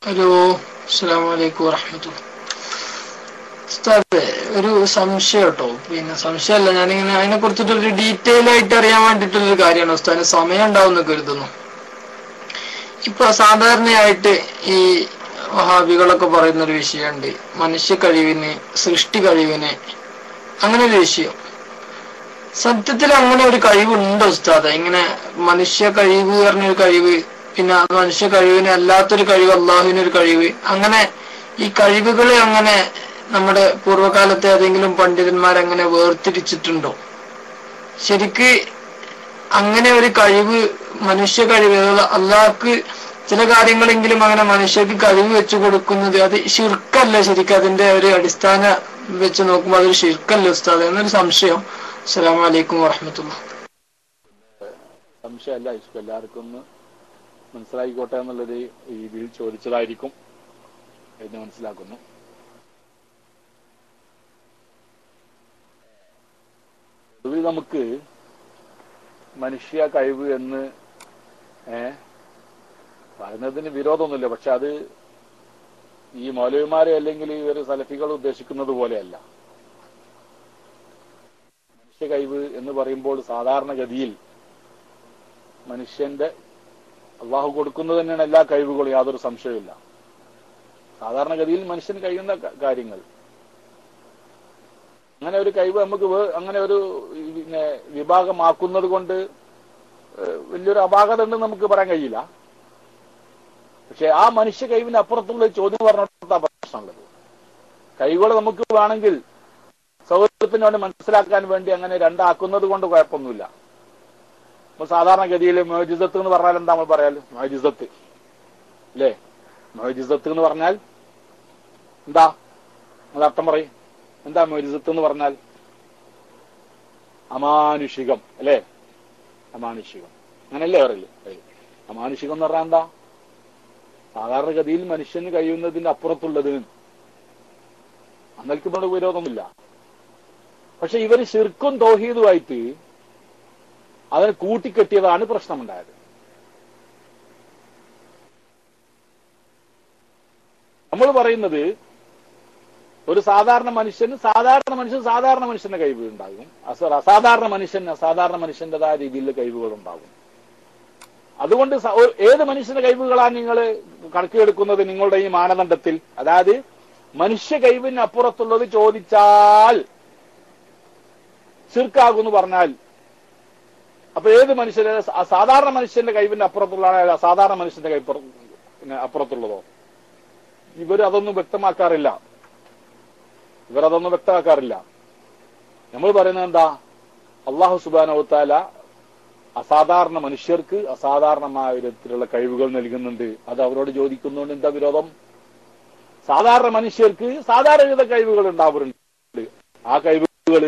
Hello, അസ്സലാമു അലൈക്കും വറഹ്മത്തുള്ളാഹി. ഉസ്താദേ, ഒരു സംശയം കേട്ടോ. സംശയമല്ല, ഞാനിങ്ങനെ അതിനെ കുറിച്ചിട്ടൊരു ഡീറ്റെയിൽ ആയിട്ട് അറിയാൻ വേണ്ടിയിട്ടുള്ളൊരു കാര്യമാണ് ഉസ്താദിന് സമയം ഉണ്ടാവുമെന്ന് കരുതുന്നു. ഇപ്പൊ സാധാരണയായിട്ട് ഈ വഹാബികളൊക്കെ പറയുന്നൊരു വിഷയമുണ്ട്, മനുഷ്യ കഴിവിന്, സൃഷ്ടി കഴിവിന്, അങ്ങനെ ഒരു വിഷയം. സത്യത്തിൽ അങ്ങനെ ഒരു കഴിവുണ്ടോ ഉസ്താദ്? ഇങ്ങനെ മനുഷ്യ കഴിവ് പറഞ്ഞൊരു കഴിവ്, പിന്നെ മനുഷ്യ കഴിവിന് അല്ലാത്തൊരു കഴിവ്, അള്ളാഹുവിനൊരു കഴിവ്, അങ്ങനെ ഈ കഴിവുകളെ അങ്ങനെ നമ്മുടെ പൂർവ്വകാലത്തെ ഏതെങ്കിലും പണ്ഡിതന്മാരങ്ങനെ വേർതിരിച്ചിട്ടുണ്ടോ? ശരിക്ക് അങ്ങനെ ഒരു കഴിവ്, മനുഷ്യ കഴിവ്, അള്ളാഹ്ക്ക് ചില കാര്യങ്ങളെങ്കിലും അങ്ങനെ മനുഷ്യർക്ക് കഴിവ് വെച്ചു കൊടുക്കുന്നത്, അത് ശിർക്കല്ല? ശരിക്കും അതിന്റെ ഒരു അടിസ്ഥാന വെച്ച് നോക്കുമ്പോൾ അതൊരു ശിർക്കല്ല ഉസ്താദ് എന്നൊരു സംശയം. അസ്സലാമു അലൈക്കും വറഹ്മത്തുള്ളാഹി. സംശയമല്ല, ഇഷ്ടം എല്ലാവർക്കും ഒന്ന് മനസ്സിലായിക്കോട്ടെ എന്നുള്ളൊരു രീതിയിൽ ചോദിച്ചതായിരിക്കും എന്ന് മനസ്സിലാക്കുന്നു. പൊതുവെ നമുക്ക് മനുഷ്യ കഴിവ് എന്ന് പറയുന്നതിന് വിരോധമൊന്നുമില്ല. പക്ഷെ അത് ഈ മൗലവിമാരെ അല്ലെങ്കിൽ ഇവർ സലഫികൾ ഉദ്ദേശിക്കുന്നത് പോലെയല്ല. മനുഷ്യ കഴിവ് എന്ന് പറയുമ്പോൾ സാധാരണഗതിയിൽ മനുഷ്യന്റെ അള്ളാഹു കൊടുക്കുന്നത് തന്നെയാണ് എല്ലാ കഴിവുകളും, യാതൊരു സംശയമില്ല. സാധാരണഗതിയിൽ മനുഷ്യന് കഴിയുന്ന കാര്യങ്ങൾ, അങ്ങനെ ഒരു കഴിവ് നമുക്ക് അങ്ങനെ ഒരു വിഭാഗമാക്കുന്നത് കൊണ്ട് വലിയൊരു അപാകത ഉണ്ടെന്ന് നമുക്ക് പറയാൻ കഴിയില്ല. പക്ഷെ ആ മനുഷ്യ കഴിവിന് അപ്പുറത്തുള്ള ചോദ്യം പറഞ്ഞിടത്താ പ്രശ്നമുള്ളത്. കഴിവുകൾ നമുക്ക് വേണമെങ്കിൽ സൗകര്യത്തിന് വേണ്ടി മനസ്സിലാക്കാൻ വേണ്ടി അങ്ങനെ രണ്ടാക്കുന്നത് കൊണ്ട് കുഴപ്പമൊന്നുമില്ല. ഇപ്പൊ സാധാരണഗതിയിൽ മുഅ്ജിസത്ത് എന്ന് പറഞ്ഞാൽ എന്താ നമ്മൾ പറയാല്? മുഅ്ജിസത്ത് അല്ലേ? മുഅ്ജിസത്ത് എന്ന് പറഞ്ഞാൽ എന്താ? നിങ്ങൾ അർത്ഥം പറയും. എന്താ മുഅ്ജിസത്ത് എന്ന് പറഞ്ഞാൽ? അമാനുഷികം അല്ലേ? അമാനുഷികം, അങ്ങനല്ലേ പറയല്? അമാനുഷികം എന്ന് പറഞ്ഞാൽ എന്താ? സാധാരണഗതിയിൽ മനുഷ്യന് കഴിയുന്നതിന്റെ അപ്പുറത്തുള്ളത്. അന്നൽക്കുന്നോട് വിരോധമൊന്നുമില്ല. പക്ഷെ ഇവർ ശിർക്കും തൗഹീദുമായിട്ട് അതിനെ കൂട്ടിക്കെട്ടിയതാണ് പ്രശ്നമുണ്ടായത്. നമ്മൾ പറയുന്നത് ഒരു സാധാരണ മനുഷ്യന്റെ കഴിവ് ഉണ്ടാകും, അസാധാരണ മനുഷ്യന്റേതായ രീതിയിലുള്ള കഴിവുകൾ ഉണ്ടാകും. അതുകൊണ്ട് ഏത് മനുഷ്യന്റെ കഴിവുകളാണ് നിങ്ങൾ കണക്കിലെടുക്കുന്നത് നിങ്ങളുടെ ഈ മാനദണ്ഡത്തിൽ? അതായത് മനുഷ്യ കഴിവിന് അപ്പുറത്തുള്ളത് ചോദിച്ചാൽ ശിർക്കാകുമെന്ന് പറഞ്ഞാൽ, അപ്പൊ ഏത് മനുഷ്യന് സാധാരണ മനുഷ്യന്റെ കഴിവിന്റെ അപ്പുറത്തുള്ളതാണ് അസാധാരണ മനുഷ്യന്റെ കൈ അപ്പുറത്തുള്ളതോ? ഇവരതൊന്നും വ്യക്തമാക്കാറില്ല. നമ്മൾ പറയുന്നത് എന്താ? അല്ലാഹു സുബ്ഹാനഹു വ തആല അസാധാരണ മനുഷ്യർക്ക് അസാധാരണമായ വിധത്തിലുള്ള കഴിവുകൾ നൽകുന്നുണ്ട്. അത് അവരോട് ചോദിക്കുന്നതുകൊണ്ട് എന്താ വിരോധം? സാധാരണ മനുഷ്യർക്ക് സാധാരണ വിധ കഴിവുകൾ ഉണ്ടാവാറുണ്ട്. ആ കഴിവുകൾ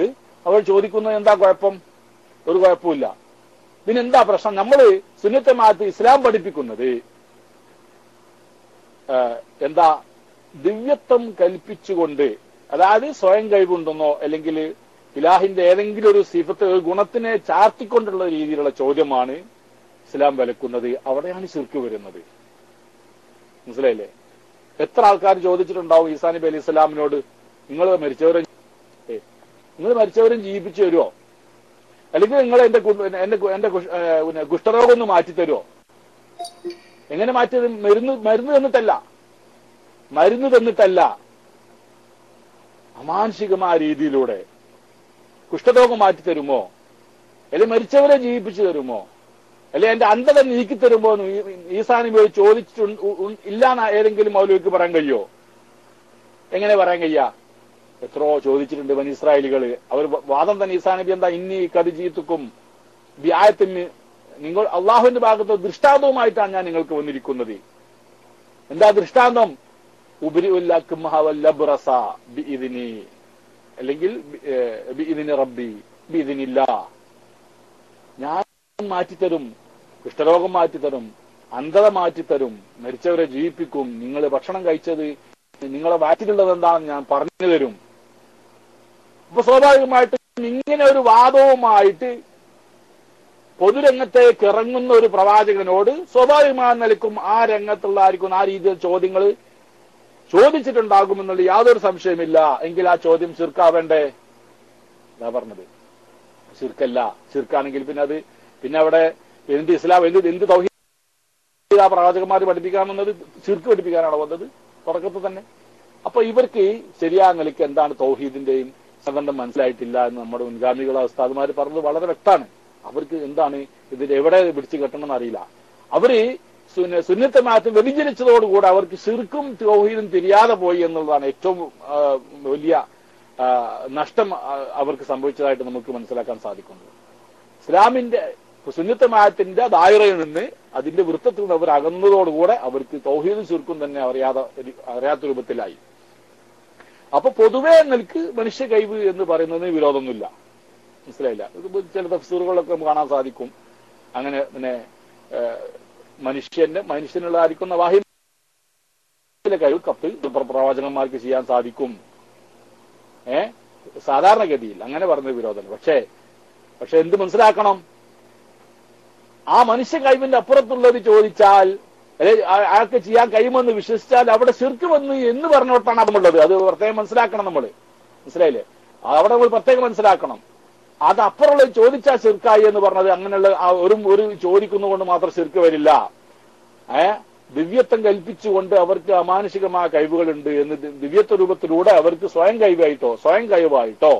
അവർ ചോദിക്കുന്നത് എന്താ കുഴപ്പം? ഒരു കുഴപ്പമില്ല. പിന്നെന്താ പ്രശ്നം? നമ്മള് സുന്നത്തെ ജമാഅത്ത് ഇസ്ലാം പഠിപ്പിക്കുന്നത് എന്താ? ദിവ്യത്വം കൽപ്പിച്ചുകൊണ്ട്, അതായത് സ്വയം കഴിവുണ്ടെന്നോ അല്ലെങ്കിൽ ഇലാഹിന്റെ ഏതെങ്കിലും ഒരു സിഫത്ത്, ഒരു ഗുണത്തിനെ ചാർത്തിക്കൊണ്ടുള്ള രീതിയിലുള്ള ചോദ്യമാണ് ഇസ്ലാം വിലക്കുന്നത്. അവിടെയാണ് ശിർക്ക് വരുന്നത്. മനസ്സിലായില്ലേ? എത്ര ആൾക്കാർ ചോദിച്ചിട്ടുണ്ടാവും ഈസാ നബി അലൈഹി സ്വലാമിനോട്, നിങ്ങൾ മരിച്ചവരും ജീവിപ്പിച്ചു തരുമോ? അല്ലെങ്കിൽ നിങ്ങൾ എന്റെ കുഷ്ഠരോഗം ഒന്ന് മാറ്റി തരുമോ? എങ്ങനെ മാറ്റിയത്? മരുന്ന് തന്നിട്ടല്ല, അമാനുഷികമായ രീതിയിലൂടെ കുഷ്ഠരോഗം മാറ്റി തരുമോ? അല്ലെങ്കിൽ മരിച്ചവരെ ജീവിപ്പിച്ചു തരുമോ? അല്ലെ എന്റെ അന്ധത നീക്കി തരുമോ എന്ന് ഈസാ നബി ചോദിച്ചിട്ടുണ്ട് ഇല്ലാന്ന് ഏതെങ്കിലും മൗലവിക്ക് പറയാൻ കഴിയോ? എങ്ങനെ പറയാൻ കഴിയാ? എത്രയോ ചോദിച്ചിട്ടുണ്ട് ബനി ഇസ്രായേലികള്. അവർ വാദം തന്നെ ഈസാ നബി എന്താ? ഇന്നി കദിജീത്തുക്കും വ്യായത്തിന്, നിങ്ങൾ അള്ളാഹുവിന്റെ ഭാഗത്ത് ദൃഷ്ടാന്തവുമായിട്ടാണ് ഞാൻ നിങ്ങൾക്ക് വന്നിരിക്കുന്നത്. എന്താ ദൃഷ്ടാന്തം? അല്ലെങ്കിൽ റബ്ബി ബിഇദ്നില്ലാഹ്, ഞാൻ മാറ്റിത്തരും, കുഷ്ഠരോഗം മാറ്റിത്തരും, അന്ധത മാറ്റിത്തരും, മരിച്ചവരെ ജീവിപ്പിക്കും, നിങ്ങൾ ഭക്ഷണം കഴിച്ചത് നിങ്ങളെ വാറ്റിലുള്ളത് എന്താണെന്ന് ഞാൻ പറഞ്ഞു തരും. അപ്പൊ സ്വാഭാവികമായിട്ടും ഇങ്ങനെ ഒരു വാദവുമായിട്ട് പൊതുരംഗത്തേക്ക് ഇറങ്ങുന്ന ഒരു പ്രവാചകനോട് സ്വാഭാവികമായ നിലക്കും ആ രംഗത്തുള്ള ആയിരിക്കും ആ രീതിയിൽ ചോദ്യങ്ങൾ ചോദിച്ചിട്ടുണ്ടാകുമെന്നുള്ള യാതൊരു സംശയമില്ല. എങ്കിൽ ആ ചോദ്യം ശിർക്കാവേണ്ടേ? എന്താ പറഞ്ഞത്? ശിർക്കല്ല. ശിർക്കാണെങ്കിൽ പിന്നെ അവിടെ എന്ത് ഇസ്ലാം എന്ത് തൗഹീദ് ആ പ്രവാചകന്മാർ പഠിപ്പിക്കാമെന്നത് ശിർക്ക് പഠിപ്പിക്കാനാണോ വന്നത് തുടക്കത്തിൽ തന്നെ? അപ്പൊ ഇവർക്ക് ശരിയായ നിലയ്ക്ക് എന്താണ് തൗഹീദിന്റെയും സംബന്ധം മനസ്സിലായിട്ടില്ല എന്ന് നമ്മുടെ മുൻഗാമികളെ ഉസ്താദുമാർ പറഞ്ഞത് വളരെ വ്യക്തമാണ്. അവർക്ക് എന്താണ് ഇതിൽ എവിടെ പിടിച്ചു കെട്ടണമെന്ന് അറിയില്ല. അവര് സുന്നത്ത് മാറ്റം വ്യതിചലിച്ചതോടുകൂടെ അവർക്ക് ശിർക്കും തൗഹീദും തിരിയാതെ പോയി എന്നുള്ളതാണ് ഏറ്റവും വലിയ നഷ്ടം അവർക്ക് സംഭവിച്ചതായിട്ട് നമുക്ക് മനസ്സിലാക്കാൻ സാധിക്കുന്നത്. ഇസ്ലാമിന്റെ സുന്നത്ത് മാറ്റത്തിന്റെ ദായറയിൽ നിന്ന് അതിന്റെ വൃത്തത്തിൽ നിന്ന് അവർ അകന്നതോടുകൂടെ അവർക്ക് തൗഹീദും ശിർക്കും തന്നെ അറിയാത്ത രൂപത്തിലായി. അപ്പൊ പൊതുവെ നിൽക്ക് മനുഷ്യ കഴിവ് എന്ന് പറയുന്നതിന് വിരോധമൊന്നുമില്ല. മനസ്സിലായില്ല? ചില തഫ്സീറുകളൊക്കെ കാണാൻ സാധിക്കും. അങ്ങനെ പിന്നെ മനുഷ്യനുള്ളതായിരിക്കുന്ന വാഹിന്റെ കഴിവ് കപ്പിൽ പ്രവാചകന്മാർക്ക് ചെയ്യാൻ സാധിക്കും. സാധാരണഗതിയിൽ അങ്ങനെ പറഞ്ഞ വിരോധമല്ല. പക്ഷെ എന്ത് മനസ്സിലാക്കണം? ആ മനുഷ്യ കഴിവിന്റെ അപ്പുറത്തുള്ളത് ചോദിച്ചാൽ അയാൾക്ക് ചെയ്യാൻ കഴിയുമെന്ന് വിശ്വസിച്ചാൽ അവിടെ ശിർക്ക് വന്നു എന്ന് പറഞ്ഞോട്ടാണ് അതുള്ളത്. അത് പ്രത്യേകം മനസ്സിലാക്കണം നമ്മൾ. മനസ്സിലായില്ലേ? അവിടെ നമ്മൾ പ്രത്യേകം മനസ്സിലാക്കണം. അത് അപ്പുറമുള്ളത് ചോദിച്ചാൽ ശിർക്കായി എന്ന് പറഞ്ഞത് അങ്ങനെയുള്ള ഒരു ചോദിക്കുന്നതുകൊണ്ട് മാത്രം ശിർക്ക് വരില്ല. ദിവ്യത്വം കൽപ്പിച്ചുകൊണ്ട് അവർക്ക് അമാനുഷികമായ കഴിവുകളുണ്ട് എന്ന് ദിവ്യത്വ രൂപത്തിലൂടെ അവർക്ക് സ്വയം കഴിവായിട്ടോ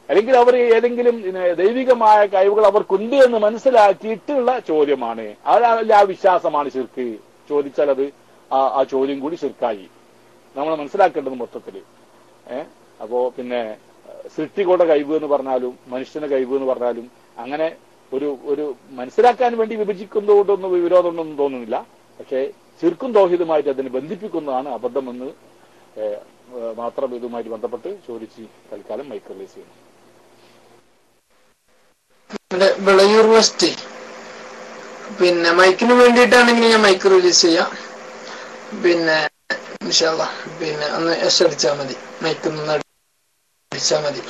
അല്ലെങ്കിൽ അവർ ഏതെങ്കിലും ദൈവികമായ കഴിവുകൾ അവർക്കുണ്ട് എന്ന് മനസ്സിലാക്കിയിട്ടുള്ള ചോദ്യമാണ്. ആ വിശ്വാസമാണ് ശിർക്ക്. ചോദിച്ചാൽ അത് ആ ചോദ്യം കൂടി ശിർക്കായി. നമ്മൾ മനസ്സിലാക്കേണ്ടത് മൊത്തത്തില്. അപ്പോ പിന്നെ സൃഷ്ടികളുടെ കഴിവ് എന്ന് പറഞ്ഞാലും മനുഷ്യന്റെ കഴിവ് എന്ന് പറഞ്ഞാലും അങ്ങനെ ഒരു മനസ്സിലാക്കാൻ വേണ്ടി വിഭജിക്കുന്നതുകൊണ്ടൊന്നും വിരോധമൊന്നും തോന്നുന്നില്ല. പക്ഷേ ശിർക്കും തൗഹീദുമായിട്ട് അതിനെ ബന്ധിപ്പിക്കുന്നതാണ് അബദ്ധമെന്ന് മാത്രം ഇതുമായിട്ട് ബന്ധപ്പെട്ട് ചോദിച്ച് തൽക്കാലം മൈക്ക് റിലീസ് ചെയ്യുന്നു. വിളയൂർ വെസ്റ്റ് പിന്നെ മൈക്കിന് വേണ്ടിയിട്ടാണെങ്കിൽ ഞാൻ മൈക്ക് റിലീസ് ചെയ്യാം. പിന്നെ ഇൻഷാ അല്ലാഹ് പിന്നെ ഒന്ന് എസ് അടിച്ചാൽ മതി, മൈക്കൊന്ന് അടിച്ചാൽ മതി.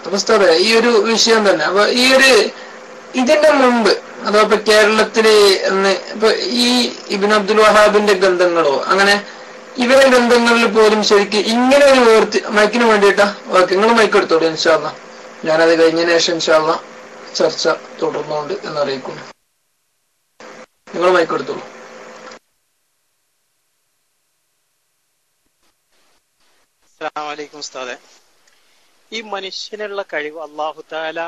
അപ്പൊ ഉസ്താദേ ഈ ഒരു വിഷയം തന്നെ അപ്പൊ ഇതിന്റെ മുമ്പ് അഥവാ ഇപ്പൊ കേരളത്തില് ഇപ്പൊ ഈ ഇബ്നു അബ്ദുൽ വഹാബിന്റെ ഗ്രന്ഥങ്ങളോ അങ്ങനെ ഇവരെ ഗ്രന്ഥങ്ങളിൽ പോലും ശരിക്കും ഇങ്ങനെ ഒരു മൈക്കിന് വേണ്ടിയിട്ടാ ഓക്കെ നിങ്ങൾ മൈക്ക് എടുത്തോളൂ ഇൻഷാ അല്ലാഹ്. ഞാനത് കഴിഞ്ഞതിന് ശേഷം ഇൻഷാ അല്ലാഹ് ചർച്ച തുടർന്നുകൊണ്ട് എന്നറിയിക്കുന്നു. നിങ്ങൾ മൈക്ക് എടുത്തോളൂ. അസ്സലാമു അലൈക്കും ഉസ്താദേ. ഈ മനുഷ്യനുള്ള കഴിവ് അല്ലാഹു തആല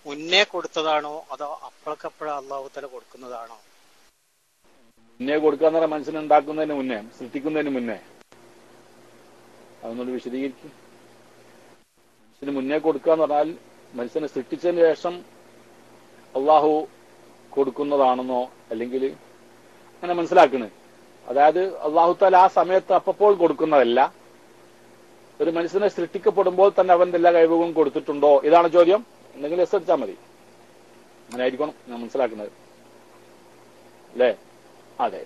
മുന്നേ കൊടുത്തതാണോ അതോ അപ്പോഴക്കപ്പോഴാ അല്ലാഹു തആല കൊടുക്കുന്നതാണോ? മുന്നേ കൊടുക്കാന്ന് പറഞ്ഞാൽ മനുഷ്യനുണ്ടാക്കുന്നതിന് മുന്നേ, സൃഷ്ടിക്കുന്നതിന് മുന്നേ. അതൊന്നുകൂടി വിശദീകരിക്കും. മനുഷ്യന് മുന്നേ കൊടുക്കാന്ന് പറഞ്ഞാൽ മനുഷ്യനെ സൃഷ്ടിച്ചതിന് ശേഷം അള്ളാഹു കൊടുക്കുന്നതാണെന്നോ അല്ലെങ്കിൽ അങ്ങനെ മനസ്സിലാക്കണ്. അതായത് അള്ളാഹു തആല ആ സമയത്ത് അപ്പോൾ കൊടുക്കുന്നതല്ല. ഒരു മനുഷ്യനെ സൃഷ്ടിക്കപ്പെടുമ്പോൾ തന്നെ അവന്റെ എല്ലാ കഴിവുകളും കൊടുത്തിട്ടുണ്ടോ? ഇതാണ് ചോദ്യം. എന്തെങ്കിലും എസ് അടിച്ചാൽ മതി. അങ്ങനെ ആയിരിക്കണം ഞാൻ മനസ്സിലാക്കുന്നത് അല്ലേ? അതെ.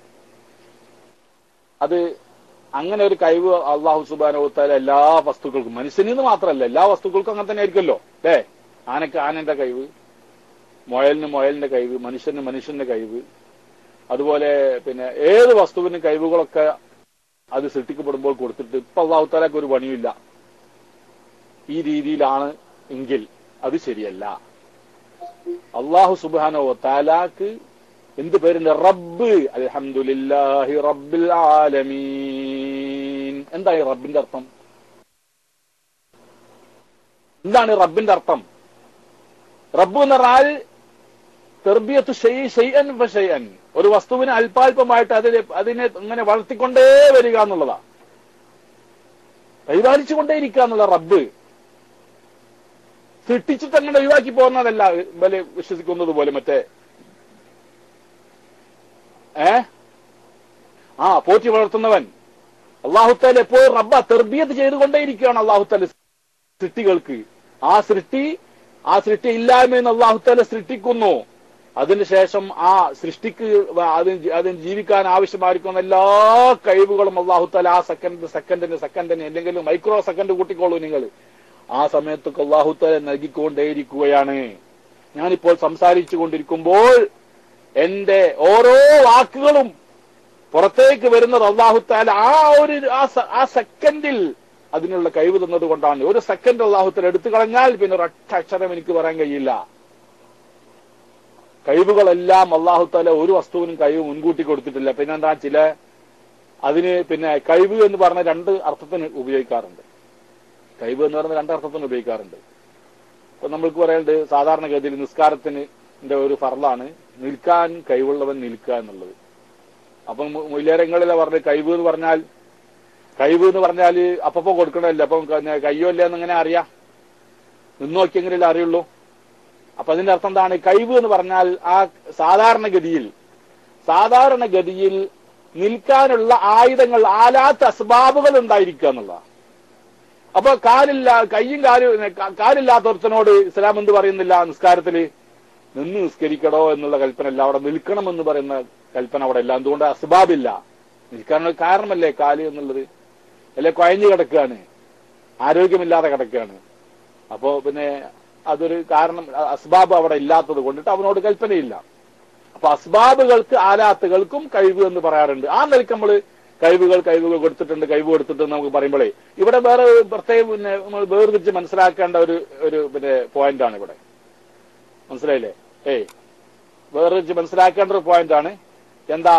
അത് അങ്ങനെ ഒരു കഴിവ് അള്ളാഹു സുബ്ഹാനഹു വ തആല എല്ലാ വസ്തുക്കൾക്കും, മനുഷ്യനിന്ന് മാത്രമല്ല എല്ലാ വസ്തുക്കൾക്കും അങ്ങനെ തന്നെ ആയിരിക്കുമല്ലോ അല്ലേ? ആനക്ക് ആനന്റെ കഴിവ്, മുയലിന്റെ കഴിവ്, മനുഷ്യന്റെ കഴിവ്, അതുപോലെ പിന്നെ ഏത് വസ്തുവിനും കഴിവുകളൊക്കെ അത് സൃഷ്ടിക്കപ്പെടുമ്പോൾ കൊടുത്തിട്ട് ഇപ്പൊ അള്ളാഹു തആലക്ക് ഒരു പണിയില്ല ഈ രീതിയിലാണ് എങ്കിൽ അത് ശരിയല്ല. അള്ളാഹു സുബ്ഹാനഹു വ തആലക്ക് എന്ത് പേരുണ്ട്? റബ്ബ്. അൽഹംദുലില്ലാഹി റബ്ബിൽ ആലമീൻ. എന്താണ് റബ്ബിന്റെ അർത്ഥം? എന്താണ് റബ്ബിന്റെ അർത്ഥം? റബ്ബ് എന്ന് പറഞ്ഞാൽ തർബിയത്തു ഷൈഅൻ ഫശൈഅൻ, ഒരു വസ്തുവിനെ അല്പാൽപമായിട്ട് അതിനെ ഇങ്ങനെ വളർത്തിക്കൊണ്ടേ വരിക എന്നുള്ളതാ, പരിപാലിച്ചുകൊണ്ടേയിരിക്കുക എന്നുള്ള റബ്ബ്. സൃഷ്ടിച്ചിട്ട് അങ്ങനെ ഒഴിവാക്കി പോകുന്നതല്ല ഇവര് വിശ്വസിക്കുന്നത് പോലെ മറ്റേ പോറ്റി വളർത്തുന്നവൻ. അല്ലാഹു തആല എപ്പോഴും റബ്ബ തർബിയത്ത് ചെയ്തുകൊണ്ടേയിരിക്കുകയാണ് അല്ലാഹു തആല സൃഷ്ടികൾക്ക്. ആ സൃഷ്ടി ഇല്ലായ്മയെന്ന് അല്ലാഹു തആല സൃഷ്ടിക്കുന്നു. അതിനുശേഷം ആ സൃഷ്ടിക്ക് അതിന് ജീവിക്കാൻ ആവശ്യമായിരിക്കുന്ന എല്ലാ കഴിവുകളും അല്ലാഹു തആല ആ സെക്കൻഡിന് അല്ലെങ്കിൽ മൈക്രോ സെക്കൻഡ് കൂട്ടിക്കോളൂ നിങ്ങൾ, ആ സമയത്തൊക്കെ അല്ലാഹു തആല നൽകിക്കൊണ്ടേയിരിക്കുകയാണ്. ഞാനിപ്പോൾ സംസാരിച്ചു കൊണ്ടിരിക്കുമ്പോൾ എന്റെ ഓരോ വാക്കുകളും പുറത്തേക്ക് വരുന്നത് അല്ലാഹു തആല ആ സെക്കൻഡിൽ അതിനുള്ള കഴിവ് തന്നത് കൊണ്ടാണ്. ഒരു സെക്കൻഡ് അല്ലാഹു തആല എടുത്തു കളഞ്ഞാൽ പിന്നെ ഒരൊറ്റ അക്ഷരം എനിക്ക് പറയാൻ കഴിയില്ല. കഴിവുകളെല്ലാം അല്ലാഹു തആല ഒരു വസ്തുവിനും കഴിവ് മുൻകൂട്ടി കൊടുത്തിട്ടില്ല. പിന്നെന്താ അതിന് കഴിവ് എന്ന് പറഞ്ഞ രണ്ട് അർത്ഥത്തിന് ഉപയോഗിക്കാറുണ്ട്. കഴിവ് എന്ന് പറയുന്ന രണ്ട് അർത്ഥത്തിന് ഉപയോഗിക്കാറുണ്ട്. ഇപ്പൊ നമ്മൾക്ക് പറയുന്നുണ്ട് സാധാരണഗതിയിൽ നിസ്കാരത്തിന് ഒരു ഫർളാണ് നിൽക്കാൻ കഴിവുള്ളവൻ നിൽക്കുക എന്നുള്ളത്. അപ്പം മുല്ലേരങ്ങളിലെ പറഞ്ഞ കഴിവ് എന്ന് പറഞ്ഞാൽ അപ്പപ്പോ കൊടുക്കണമല്ലോ. അപ്പം കയ്യോ ഇല്ല എന്നിങ്ങനെ അറിയാം, നിന്ന് നോക്കിയെങ്കിലല്ലേ അറിയുള്ളൂ. അപ്പൊ അതിന്റെ അർത്ഥം എന്താണ്? കഴിവ് എന്ന് പറഞ്ഞാൽ ആ സാധാരണഗതിയിൽ നിൽക്കാനുള്ള ആയുധങ്ങൾ, ആലാത്ത്, അസ്ബാബുകൾ ഉണ്ടായിരിക്കുക എന്നുള്ള. അപ്പൊ കാലില്ലാത്തവർത്തനോട് ഇസ്ലാം എന്ത് പറയുന്നില്ല? നിസ്കാരത്തില് നിന്ന് നിസ്കരിക്കടോ എന്നുള്ള കൽപ്പന അല്ല, അവിടെ നിൽക്കണമെന്ന് പറയുന്ന കൽപ്പന അവിടെ ഇല്ല. എന്തുകൊണ്ട്? അസ്ബാബില്ല. നിൽക്കാനുള്ള കാരണമല്ലേ കാല് എന്നുള്ളത്. അല്ലെ കുഴഞ്ഞു കിടക്കുകയാണ്, ആരോഗ്യമില്ലാതെ കിടക്കുകയാണ്. അപ്പോ അതൊരു കാരണം, അസ്ബാബ് അവിടെ ഇല്ലാത്തത് കൊണ്ടിട്ട് അവനോട് കൽപ്പനയില്ല. അപ്പൊ അസ്ബാബുകൾക്ക് ആലാത്തുകൾക്കും കഴിവ് എന്ന് പറയാറുണ്ട്. ആ നിലയ്ക്ക് കഴിവുകൾ കൊടുത്തിട്ടുണ്ട് നമുക്ക് പറയുമ്പോഴേ ഇവിടെ വേറെ പ്രത്യേകം നമ്മൾ വേർതിരിച്ച് മനസ്സിലാക്കേണ്ട ഒരു പോയിന്റാണ് ഇവിടെ. മനസ്സിലായില്ലേ? വേർതിരിച്ച് മനസ്സിലാക്കേണ്ട ഒരു പോയിന്റാണ്. എന്താ?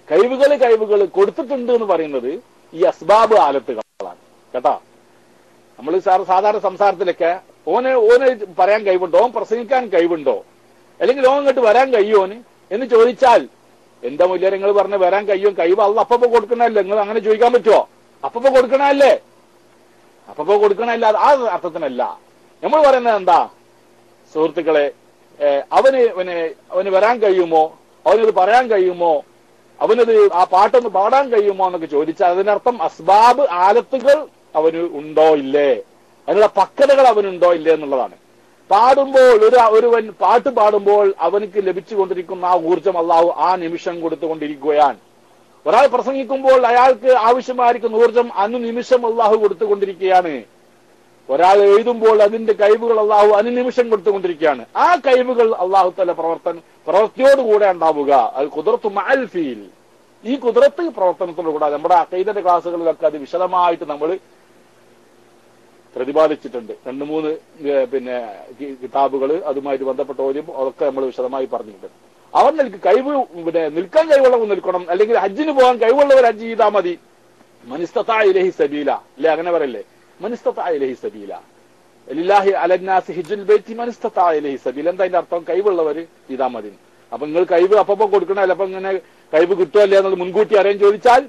കഴിവുകൾ കൊടുത്തിട്ടുണ്ട് എന്ന് പറയുന്നത് ഈ അസ്ബാബ് ആലത്തുകളാണ് കേട്ടാ. നമ്മൾ സാധാരണ സംസാരത്തിലൊക്കെ ഓന് പറയാൻ കഴിവുണ്ടോ, ഓൻ പ്രസംഗിക്കാൻ കഴിവുണ്ടോ, അല്ലെങ്കിൽ ഓൻ ഇങ്ങോട്ട് വരാൻ കഴിയോന് എന്ന് ചോദിച്ചാൽ എന്താ മുല്യ നിങ്ങൾ പറഞ്ഞ വരാൻ കഴിയും? കഴിവ് അല്ല അപ്പപ്പോ കൊടുക്കണല്ലേ? നിങ്ങൾ അങ്ങനെ ചോദിക്കാൻ പറ്റുമോ? അപ്പപ്പോ കൊടുക്കണല്ലേ? ആ അർത്ഥത്തിനല്ല നമ്മൾ പറയുന്നത്. എന്താ സുഹൃത്തുക്കളെ, അവന് വരാൻ കഴിയുമോ, അവനത് പറയാൻ കഴിയുമോ, അവനത് ആ പാട്ടൊന്ന് പാടാൻ കഴിയുമോ എന്നൊക്കെ ചോദിച്ചാൽ അതിനർത്ഥം അസ്ബാബ് ആലത്തുകൾ അവന് ഉണ്ടോ ഇല്ലേ, അതിനുള്ള പക്വതകൾ അവനുണ്ടോ ഇല്ലേ എന്നുള്ളതാണ്. ഒരുവൻ പാട്ട് പാടുമ്പോൾ അവനക്ക് ലഭിച്ചുകൊണ്ടിരിക്കുന്ന ആ ഊർജ്ജം അല്ലാഹു ആ നിമിഷം കൊടുത്തുകൊണ്ടിരിക്കുകയാണ്. ഒരാൾ പ്രസംഗിക്കുമ്പോൾ അയാൾക്ക് ആവശ്യമായിരിക്കുന്ന ഊർജ്ജം അനുനിമിഷം അല്ലാഹു കൊടുത്തുകൊണ്ടിരിക്കുകയാണ്. ഒരാൾ എഴുതുമ്പോൾ അതിന്റെ കഴിവുകൾ അല്ലാഹു അനുനിമിഷം കൊടുത്തുകൊണ്ടിരിക്കുകയാണ്. ആ കഴിവുകൾ അല്ലാഹു തആല പ്രവൃത്തിയോടുകൂടെ ഉണ്ടാവുക. അത് ഖുദ്റത്തു മഅൽ ഫീൽ. ഈ ഖുദ്റത്ത് പ്രവർത്തനത്തോടുകൂടെ നമ്മുടെ അഖീദയുടെ ക്ലാസുകളിലൊക്കെ അത് വിശദമായിട്ട് നമ്മൾ പ്രതിപാദിച്ചിട്ടുണ്ട്. 2-3 കിതാബുകൾ അതുമായിട്ട് ബന്ധപ്പെട്ട അതൊക്കെ നമ്മൾ വിശദമായി പറഞ്ഞിട്ടുണ്ട്. അവർക്ക് കഴിവ് നിൽക്കാൻ കഴിവുള്ളവർ നിൽക്കണം, അല്ലെങ്കിൽ ഹജ്ജിന് പോകാൻ കഴിവുള്ളവർ ഹജ്ജ് ചെയ്താൽ മതി. മനിസ്തതാ ഇലൈഹി സബീല അല്ലെ, അങ്ങനെ പറയല്ലേ? മനിസ്തതാ ഇലൈഹി സബീല ലില്ലാഹി അലന്നാസി ഹിജ്ജുൽ ബൈത്തി മനിസ്തതാ ഇലൈഹി സബീല. എന്താ അതിന്റെ അർത്ഥം? കഴിവുള്ളവര് ചെയ്താൽ മതി. അപ്പൊ നിങ്ങൾ കഴിവ് അപ്പപ്പോ കൊടുക്കണമല്ലോ. അപ്പൊ ഇങ്ങനെ കഴിവ് കിട്ടുമല്ലേ എന്നത് മുൻകൂട്ടി അറിയാൻ ചോദിച്ചാൽ,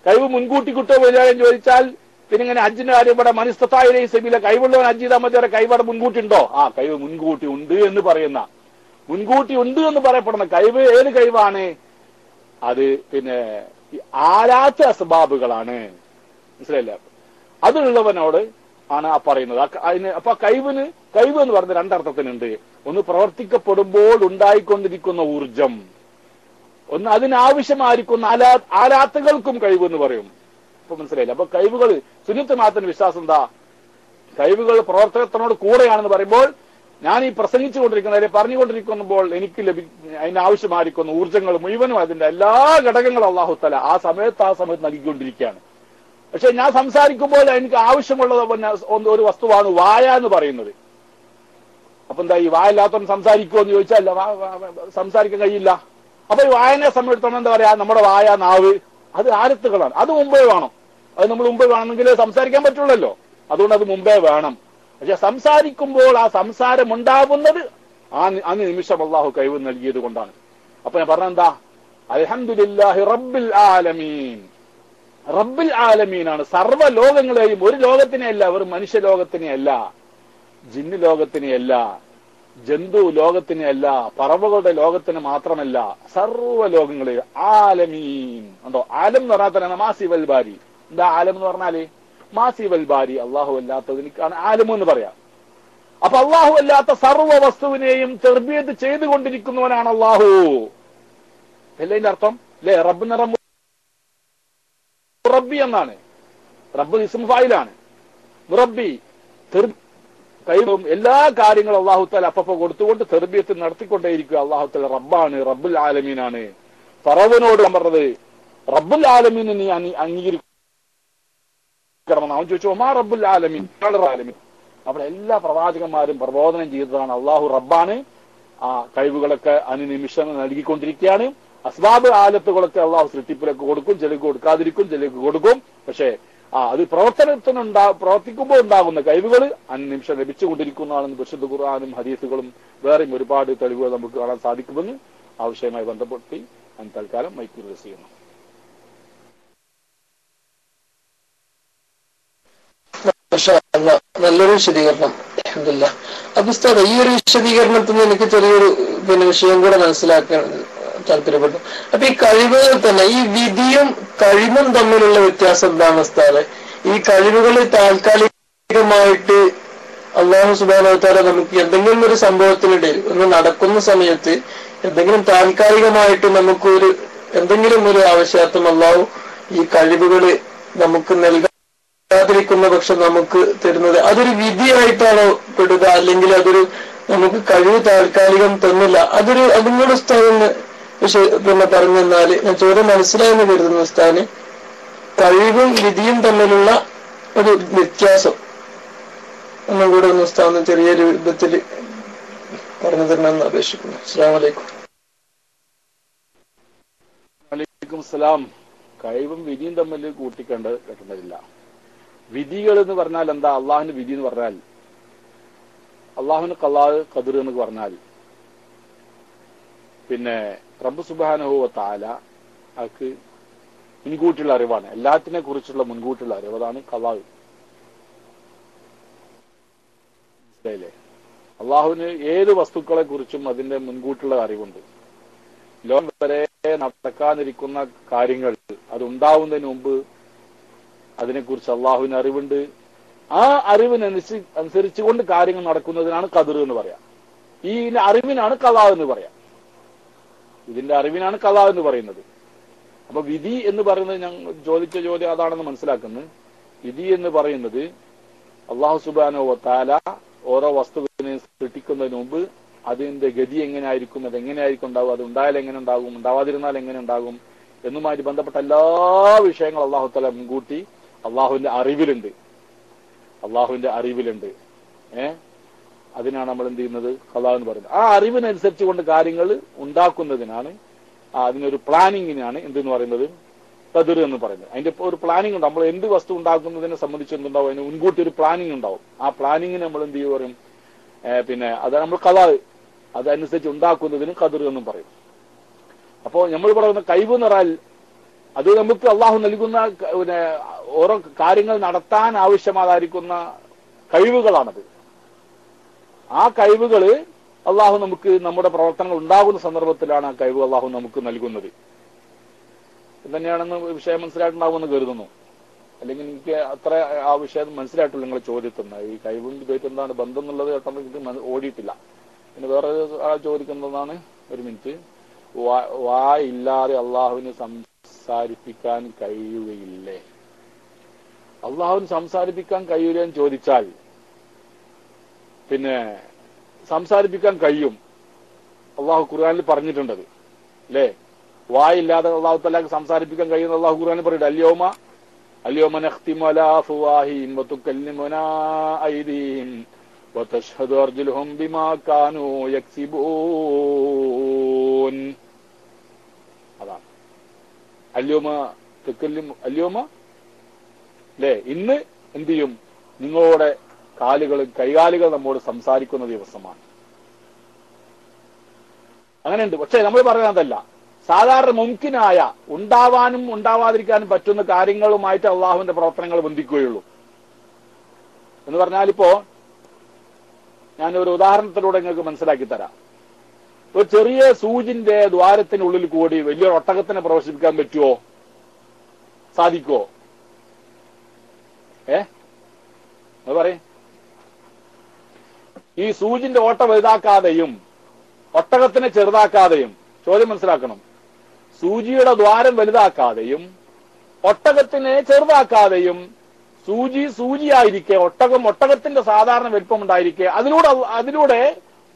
കഴിവ് മുൻകൂട്ടി കിട്ടുമോ അറിയാൻ ചോദിച്ചാൽ, പിന്നെ ഇങ്ങനെ ഹജ്ജിന്റെ കാര്യം ഇവിടെ മനിസ്തതാ ഇലൈഹി സബീല കഴിവുള്ളവൻ ഹജ്ജ് ചെയ്താൽ മതി. കഴിവ് അവിടെ മുൻകൂട്ടി ഉണ്ടോ? ആ കഴിവ് മുൻകൂട്ടി ഉണ്ട് എന്ന് പറയപ്പെടുന്ന കഴിവ് ഏത് കഴിവാണ്? അത് ആലാത്ത അസ്ബാബുകളാണ്. മനസ്സിലായില്ല? അതുള്ളവനോട് ആണ് ആ പറയുന്നത്. അപ്പൊ കഴിവ് എന്ന് പറഞ്ഞ രണ്ടർത്ഥത്തിനുണ്ട്. ഒന്ന് പ്രവർത്തിക്കപ്പെടുമ്പോൾ ഉണ്ടായിക്കൊണ്ടിരിക്കുന്ന ഊർജം, ഒന്ന് അതിനാവശ്യമായിരിക്കുന്ന ആലാത്തുകൾക്കും കഴിവ് എന്ന് പറയും. ഇപ്പൊ മനസ്സിലായില്ല? അപ്പൊ കഴിവുകൾ സുന്നത്ത് ജമാഅത്തിന്റെ വിശ്വാസം എന്താ? കഴിവുകൾ പ്രവർത്തനത്തിനോട് കൂടെയാണെന്ന് പറയുമ്പോൾ ഞാൻ ഈ പ്രസംഗിച്ചുകൊണ്ടിരിക്കുന്ന പറഞ്ഞുകൊണ്ടിരിക്കുമ്പോൾ എനിക്ക് അതിനാവശ്യമായിരിക്കുന്ന ഊർജ്ജങ്ങൾ മുഴുവനും അതിന്റെ എല്ലാ ഘടകങ്ങളും അല്ലാഹു തആല ആ സമയത്ത് നൽകിക്കൊണ്ടിരിക്കുകയാണ്. പക്ഷെ ഞാൻ സംസാരിക്കുമ്പോൾ എനിക്ക് ആവശ്യമുള്ളത് ഒരു വസ്തുവാണ് വായ എന്ന് പറയുന്നത്. അപ്പൊ എന്താ ഈ വായ ഇല്ലാത്തവൻ സംസാരിക്കുമോ എന്ന് ചോദിച്ചാൽ സംസാരിക്കാൻ കഴിയില്ല. അപ്പൊ ഈ വായനയെ സംബന്ധിച്ചിടത്തോളം എന്താ പറയാ, നമ്മുടെ വായ, നാവ് അത് ആലത്തുകളാണ്. അത് മുമ്പേ വേണം. അത് നമ്മൾ മുമ്പേ വേണമെങ്കിൽ സംസാരിക്കാൻ പറ്റുള്ളല്ലോ. അതുകൊണ്ട് അത് മുമ്പേ വേണം. പക്ഷെ സംസാരിക്കുമ്പോൾ ആ സംസാരം ഉണ്ടാവുന്നത് ആ നിമിഷം അല്ലാഹു കഴിവ് നൽകിയത് കൊണ്ടാണ്. അപ്പൊ ഞാൻ പറഞ്ഞെന്താ, അൽഹംദുലില്ലാഹി റബ്ബിൽ ആലമീൻ. റബ്ബിൽ ആലമീനാണ്. സർവ്വ ലോകങ്ങളെയും, ഒരു ലോകത്തിനെയല്ല, ഒരു മനുഷ്യ ലോകത്തിനെയല്ല, ജിന്ന് ലോകത്തിനെയല്ല, ജന്തു ലോകത്തിനെയല്ല, പറവകളുടെ ലോകത്തിന് മാത്രമല്ല, സർവ്വ ലോകങ്ങളെയും ആലമീൻ. ഉണ്ടോ? ആലം എന്ന് പറഞ്ഞാൽ തന്നെ മാസിവൽ ബാരി. എന്താ ആലം എന്ന് പറഞ്ഞാല്? മാസിവൽ ബാരി, അള്ളാഹു അല്ലാത്തതിനാണ് ആലം എന്ന് പറയാം. അപ്പൊ അള്ളാഹു അല്ലാത്ത സർവ്വ വസ്തുവിനെയും തെർബിയത്ത് ചെയ്തുകൊണ്ടിരിക്കുന്നവനാണ് അള്ളാഹു. അല്ലേ ഇതിന്റെ അർത്ഥം? അല്ലേ? റബ്ബി എന്നാണ്. റബ്ബ് ഇസ്മു ഫായിലാണ്. മുറബ്ബി കഴിവും എല്ലാ കാര്യങ്ങളും അള്ളാഹുത്താല അപ്പപ്പോ കൊടുത്തുകൊണ്ട് തെർബിയത്ത് നടത്തിക്കൊണ്ടേയിരിക്കുക. അള്ളാഹുത്താല റബ്ബാണ്, റബ്ബുൽ ആലമീനാണ്. ഫറവനോട് ഞാൻ പറഞ്ഞത് റബ്ബുൽ ആലമീൻ നീ അംഗീകരിക്കണം. അവൻ ചോദിച്ചു ഒമാ റബ്ബുൽ ആലമീൻ, ആലമീൻ. അവിടെ എല്ലാ പ്രവാചകന്മാരും പ്രബോധനം ചെയ്തതാണ് അള്ളാഹു റബ്ബാണ്. ആ കഴിവുകളൊക്കെ അനുനിമിഷം നൽകിക്കൊണ്ടിരിക്കുകയാണ്. അസ്ബാബ് ആലത്തുകളൊക്കെ അള്ളാഹു സൃഷ്ടിപ്പിലൊക്കെ കൊടുക്കും, ചിലക്ക് കൊടുക്കാതിരിക്കും, ചിലക്ക് കൊടുക്കും. പക്ഷേ അത് പ്രവർത്തിക്കുമ്പോൾ ഉണ്ടാകുന്ന കഴിവുകൾ അന്നിമിഷം ലഭിച്ചുകൊണ്ടിരിക്കുന്നതാണെന്ന് പരിശുദ്ധ ഖുർആനും ഹദീസുകളും വേറെയും ഒരുപാട് തെളിവുകൾ നമുക്ക് കാണാൻ സാധിക്കുമെന്ന് ആ വിഷയവുമായി ബന്ധപ്പെട്ട് ഞാൻ തൽക്കാലം മൈക്ക് റിലീസ് ചെയ്യുന്നു. നല്ലൊരു വിശദീകരണം. അൽഹംദുലില്ലാ. അപ്പൊ ഉസ്താദ്, ഈ ഒരു വിശദീകരണത്തിൽ നിന്ന് എനിക്ക് ചെറിയൊരു വിഷയം കൂടെ മനസ്സിലാക്കാൻ താല്പര്യപ്പെട്ടു. അപ്പൊ ഈ കഴിവുകൾ തന്നെ, ഈ വിധിയും കഴിവും തമ്മിലുള്ള വ്യത്യാസം എന്താണ് ഉസ്താദ്? ഈ കഴിവുകൾ താൽക്കാലികമായിട്ട് അല്ലാഹു സുബ്ഹാനഹു വ തആല നമുക്ക് എന്തെങ്കിലും ഒരു സംഭവത്തിനിടയിൽ ഒന്ന് നടക്കുന്ന സമയത്ത് എന്തെങ്കിലും താൽക്കാലികമായിട്ട് നമുക്കൊരു എന്തെങ്കിലും ഒരു ആവശ്യാർത്ഥം അല്ലാഹു ഈ കഴിവുകൾ നമുക്ക് നൽകാതിരിക്കുന്ന പക്ഷം നമുക്ക് തരുന്നത് അതൊരു വിധിയായിട്ടാണോ പെടുക, അല്ലെങ്കിൽ അതൊരു നമുക്ക് കഴിവ് താൽക്കാലികം തന്നില്ല, അതും കൂടെ ഉസ്താദിന് പിന്നെ പറഞ്ഞു തന്നാല് ഞാൻ ചോദ്യം മനസ്സിലായെന്ന് കരുതുന്നു. ഉസ്താദിന് കഴിവും വിധിയും തമ്മിലുള്ള ഒരു വ്യത്യാസം ഒന്നും കൂടെ ഒന്ന് ഉസ്താദ് ചെറിയൊരു വിധത്തിൽ പറഞ്ഞു തരണമെന്ന് അപേക്ഷിക്കുന്നു. അസ്സലാമു അലൈക്കും. വലൈക്കും സലാം. കഴിവും വിധിയും തമ്മിൽ കെട്ടേണ്ടതില്ല. വിധികൾ എന്ന് പറഞ്ഞാൽ എന്താ? അള്ളാഹുവിന്റെ വിധി എന്ന് പറഞ്ഞാൽ, അള്ളാഹുവിന് ഖലാ ഖദർ എന്ന് പറഞ്ഞാൽ, പിന്നെ റബ്ബ് സുബ്ഹാനഹു വ തആല ആക്ക് മുൻകൂട്ടിയുള്ള അറിവാണ്. എല്ലാത്തിനെ കുറിച്ചുള്ള മുൻകൂട്ടിയുള്ള അറിവ്, അതാണ് ഖലാ. മനസ്സിലായില്ലേ? അള്ളാഹുവിന് ഏത് വസ്തുക്കളെ കുറിച്ചും അതിന്റെ മുൻകൂട്ടിയുള്ള അറിവുണ്ട്. ലോകം വരെ നടക്കാനിരിക്കുന്ന കാര്യങ്ങൾ അതുണ്ടാവുന്നതിന് മുമ്പ് അതിനെക്കുറിച്ച് അള്ളാഹുവിന് അറിവുണ്ട്. ആ അറിവിനനുസരിച്ചുകൊണ്ട് കാര്യങ്ങൾ നടക്കുന്നതിനാണ് ഖദർ എന്ന് പറയാം. ഈ അറിവിനാണ് ഖലാ എന്ന് പറയാം. ഇതിന്റെ അറിവിനാണ് ഖലാ എന്ന് പറയുന്നത്. അപ്പൊ വിധി എന്ന് പറയുന്നത്, ഞാൻ ചോദിച്ച ചോദ്യം അതാണെന്ന് മനസ്സിലാക്കുന്നത്. വിധി എന്ന് പറയുന്നത് അള്ളാഹു സുബ്ഹാനഹു വ തആല ഓരോ വസ്തുവിനെ സൃഷ്ടിക്കുന്നതിന് മുമ്പ് അതിന്റെ ഗതി എങ്ങനെയായിരിക്കും, അത് എങ്ങനെയായിരിക്കും ഉണ്ടാവും, അത് ഉണ്ടായാൽ എങ്ങനെ ഉണ്ടാകും, ഉണ്ടാവാതിരുന്നാൽ എങ്ങനെ ഉണ്ടാകും എന്നുമായി ബന്ധപ്പെട്ട എല്ലാ വിഷയങ്ങളും അള്ളാഹു തആല മുൻകൂട്ടി അള്ളാഹുവിന്റെ അറിവിലുണ്ട്. അതിനാണ് നമ്മൾ എന്ത് ചെയ്യുന്നത്? ഖലാ എന്ന് പറയുന്നത്. ആ അറിവിനനുസരിച്ച് കൊണ്ട് കാര്യങ്ങൾ ഉണ്ടാക്കുന്നതിനാണ്, അതിനൊരു പ്ലാനിങ്ങിനാണ് എന്തെന്ന് പറയുന്നത്? ഖദർ എന്ന് പറയുന്നത്. അതിന്റെ ഒരു പ്ലാനിങ് ഉണ്ട്. നമ്മൾ എന്ത് വസ്തു ഉണ്ടാക്കുന്നതിനെ സംബന്ധിച്ച് എന്തുണ്ടാവും? അതിന് മുൻകൂട്ടി ഒരു പ്ലാനിങ് ഉണ്ടാവും. ആ പ്ലാനിങ്ങിന് നമ്മൾ എന്ത് പറയും? പിന്നെ അത് നമ്മൾ ഖലാ, അതനുസരിച്ച് ഉണ്ടാക്കുന്നതിന് ഖദർ എന്നും പറയും. അപ്പോ നമ്മൾ പറയുന്ന കഴിവ് എന്ന് പറഞ്ഞാൽ അത് നമുക്ക് അള്ളാഹു നൽകുന്ന പിന്നെ ഓരോ കാര്യങ്ങൾ നടത്താൻ ആവശ്യമായിരിക്കുന്ന കഴിവുകളാണത്. ആ കഴിവുകള് അള്ളാഹു നമുക്ക് നമ്മുടെ പ്രവർത്തനങ്ങൾ ഉണ്ടാകുന്ന സന്ദർഭത്തിലാണ് ആ കഴിവ് അള്ളാഹു നമുക്ക് നൽകുന്നത്. തന്നെയാണെന്ന് വിഷയം മനസ്സിലായിട്ടുണ്ടാവുമെന്ന് കരുതുന്നു. അല്ലെങ്കിൽ എനിക്ക് അത്ര ആ വിഷയം മനസ്സിലായിട്ടുള്ള നിങ്ങളെ ചോദ്യത്തിന് ഈ കഴിവും ഇതുമായിട്ട് എന്താണ് ബന്ധം എന്നുള്ളത് കേട്ടപ്പോൾ എനിക്ക് ഓടിയിട്ടില്ല. പിന്നെ വേറെ ചോദിക്കുന്നതാണ്, ഒരു മിനിറ്റ്, വാ ഇല്ലാതെ അള്ളാഹുവിന് സംസാരിപ്പിക്കാൻ കഴിയുകയില്ലേ? അള്ളാഹുവിന് സംസാരിപ്പിക്കാൻ കഴിയൂല എന്ന് ചോദിച്ചാൽ പിന്നെ സംസാരിപ്പിക്കാൻ കഴിയും. അള്ളാഹു ഖുർആനിൽ പറഞ്ഞിട്ടുണ്ടത് അല്ലേ? വായില്ലാതെ അള്ളാഹു തആലക്ക് സംസാരിപ്പിക്കാൻ കഴിയുന്ന അള്ളാഹു ഖുർആനിൽ പറയുന്നത് അൽയൗമ നഖ്തിമു അലാ അഫ്വാഹിഹിം വതുകല്ലിമുനാ ഐദീഹിം വതശ്ഹദു അർജുലുഹും ബിമാ കാനൂ യക്സിബൂൻ. അതാണ് അല്യോമ അല്ലേ? ഇന്ന് എന്ത് ചെയ്യും? നിങ്ങളുടെ കൈകാലുകൾ നമ്മോട് സംസാരിക്കുന്ന ദിവസമാണ്. അങ്ങനെയുണ്ട്. പക്ഷെ നമ്മൾ പറയുന്നതല്ല, സാധാരണ മുംകിനായ ഉണ്ടാവാനും ഉണ്ടാവാതിരിക്കാനും പറ്റുന്ന കാര്യങ്ങളുമായിട്ട് അള്ളാഹുവിന്റെ പ്രവർത്തനങ്ങൾ ബന്ധിക്കുകയുള്ളൂ. എന്ന് പറഞ്ഞാൽ ഇപ്പോ ഞാനൊരു ഉദാഹരണത്തിലൂടെ നിങ്ങൾക്ക് മനസ്സിലാക്കി തരാം. ഒരു ചെറിയ സൂചിന്റെ ദ്വാരത്തിനുള്ളിൽ കൂടി വലിയൊരു ഒട്ടകത്തിനെ പ്രവേശിപ്പിക്കാൻ പറ്റുമോ? സാധിക്കുമോ? അത് പറയും. ഈ സൂചിന്റെ ഓട്ട വലുതാക്കാതെയും ഒട്ടകത്തിനെ ചെറുതാക്കാതെയും, ചോദ്യം മനസ്സിലാക്കണം, സൂചിയുടെ ദ്വാരം വലുതാക്കാതെയും ഒട്ടകത്തിനെ ചെറുതാക്കാതെയും സൂചിയായിരിക്കെ, ഒട്ടകത്തിന്റെ സാധാരണ വലിപ്പം ഉണ്ടായിരിക്കെ അതിലൂടെ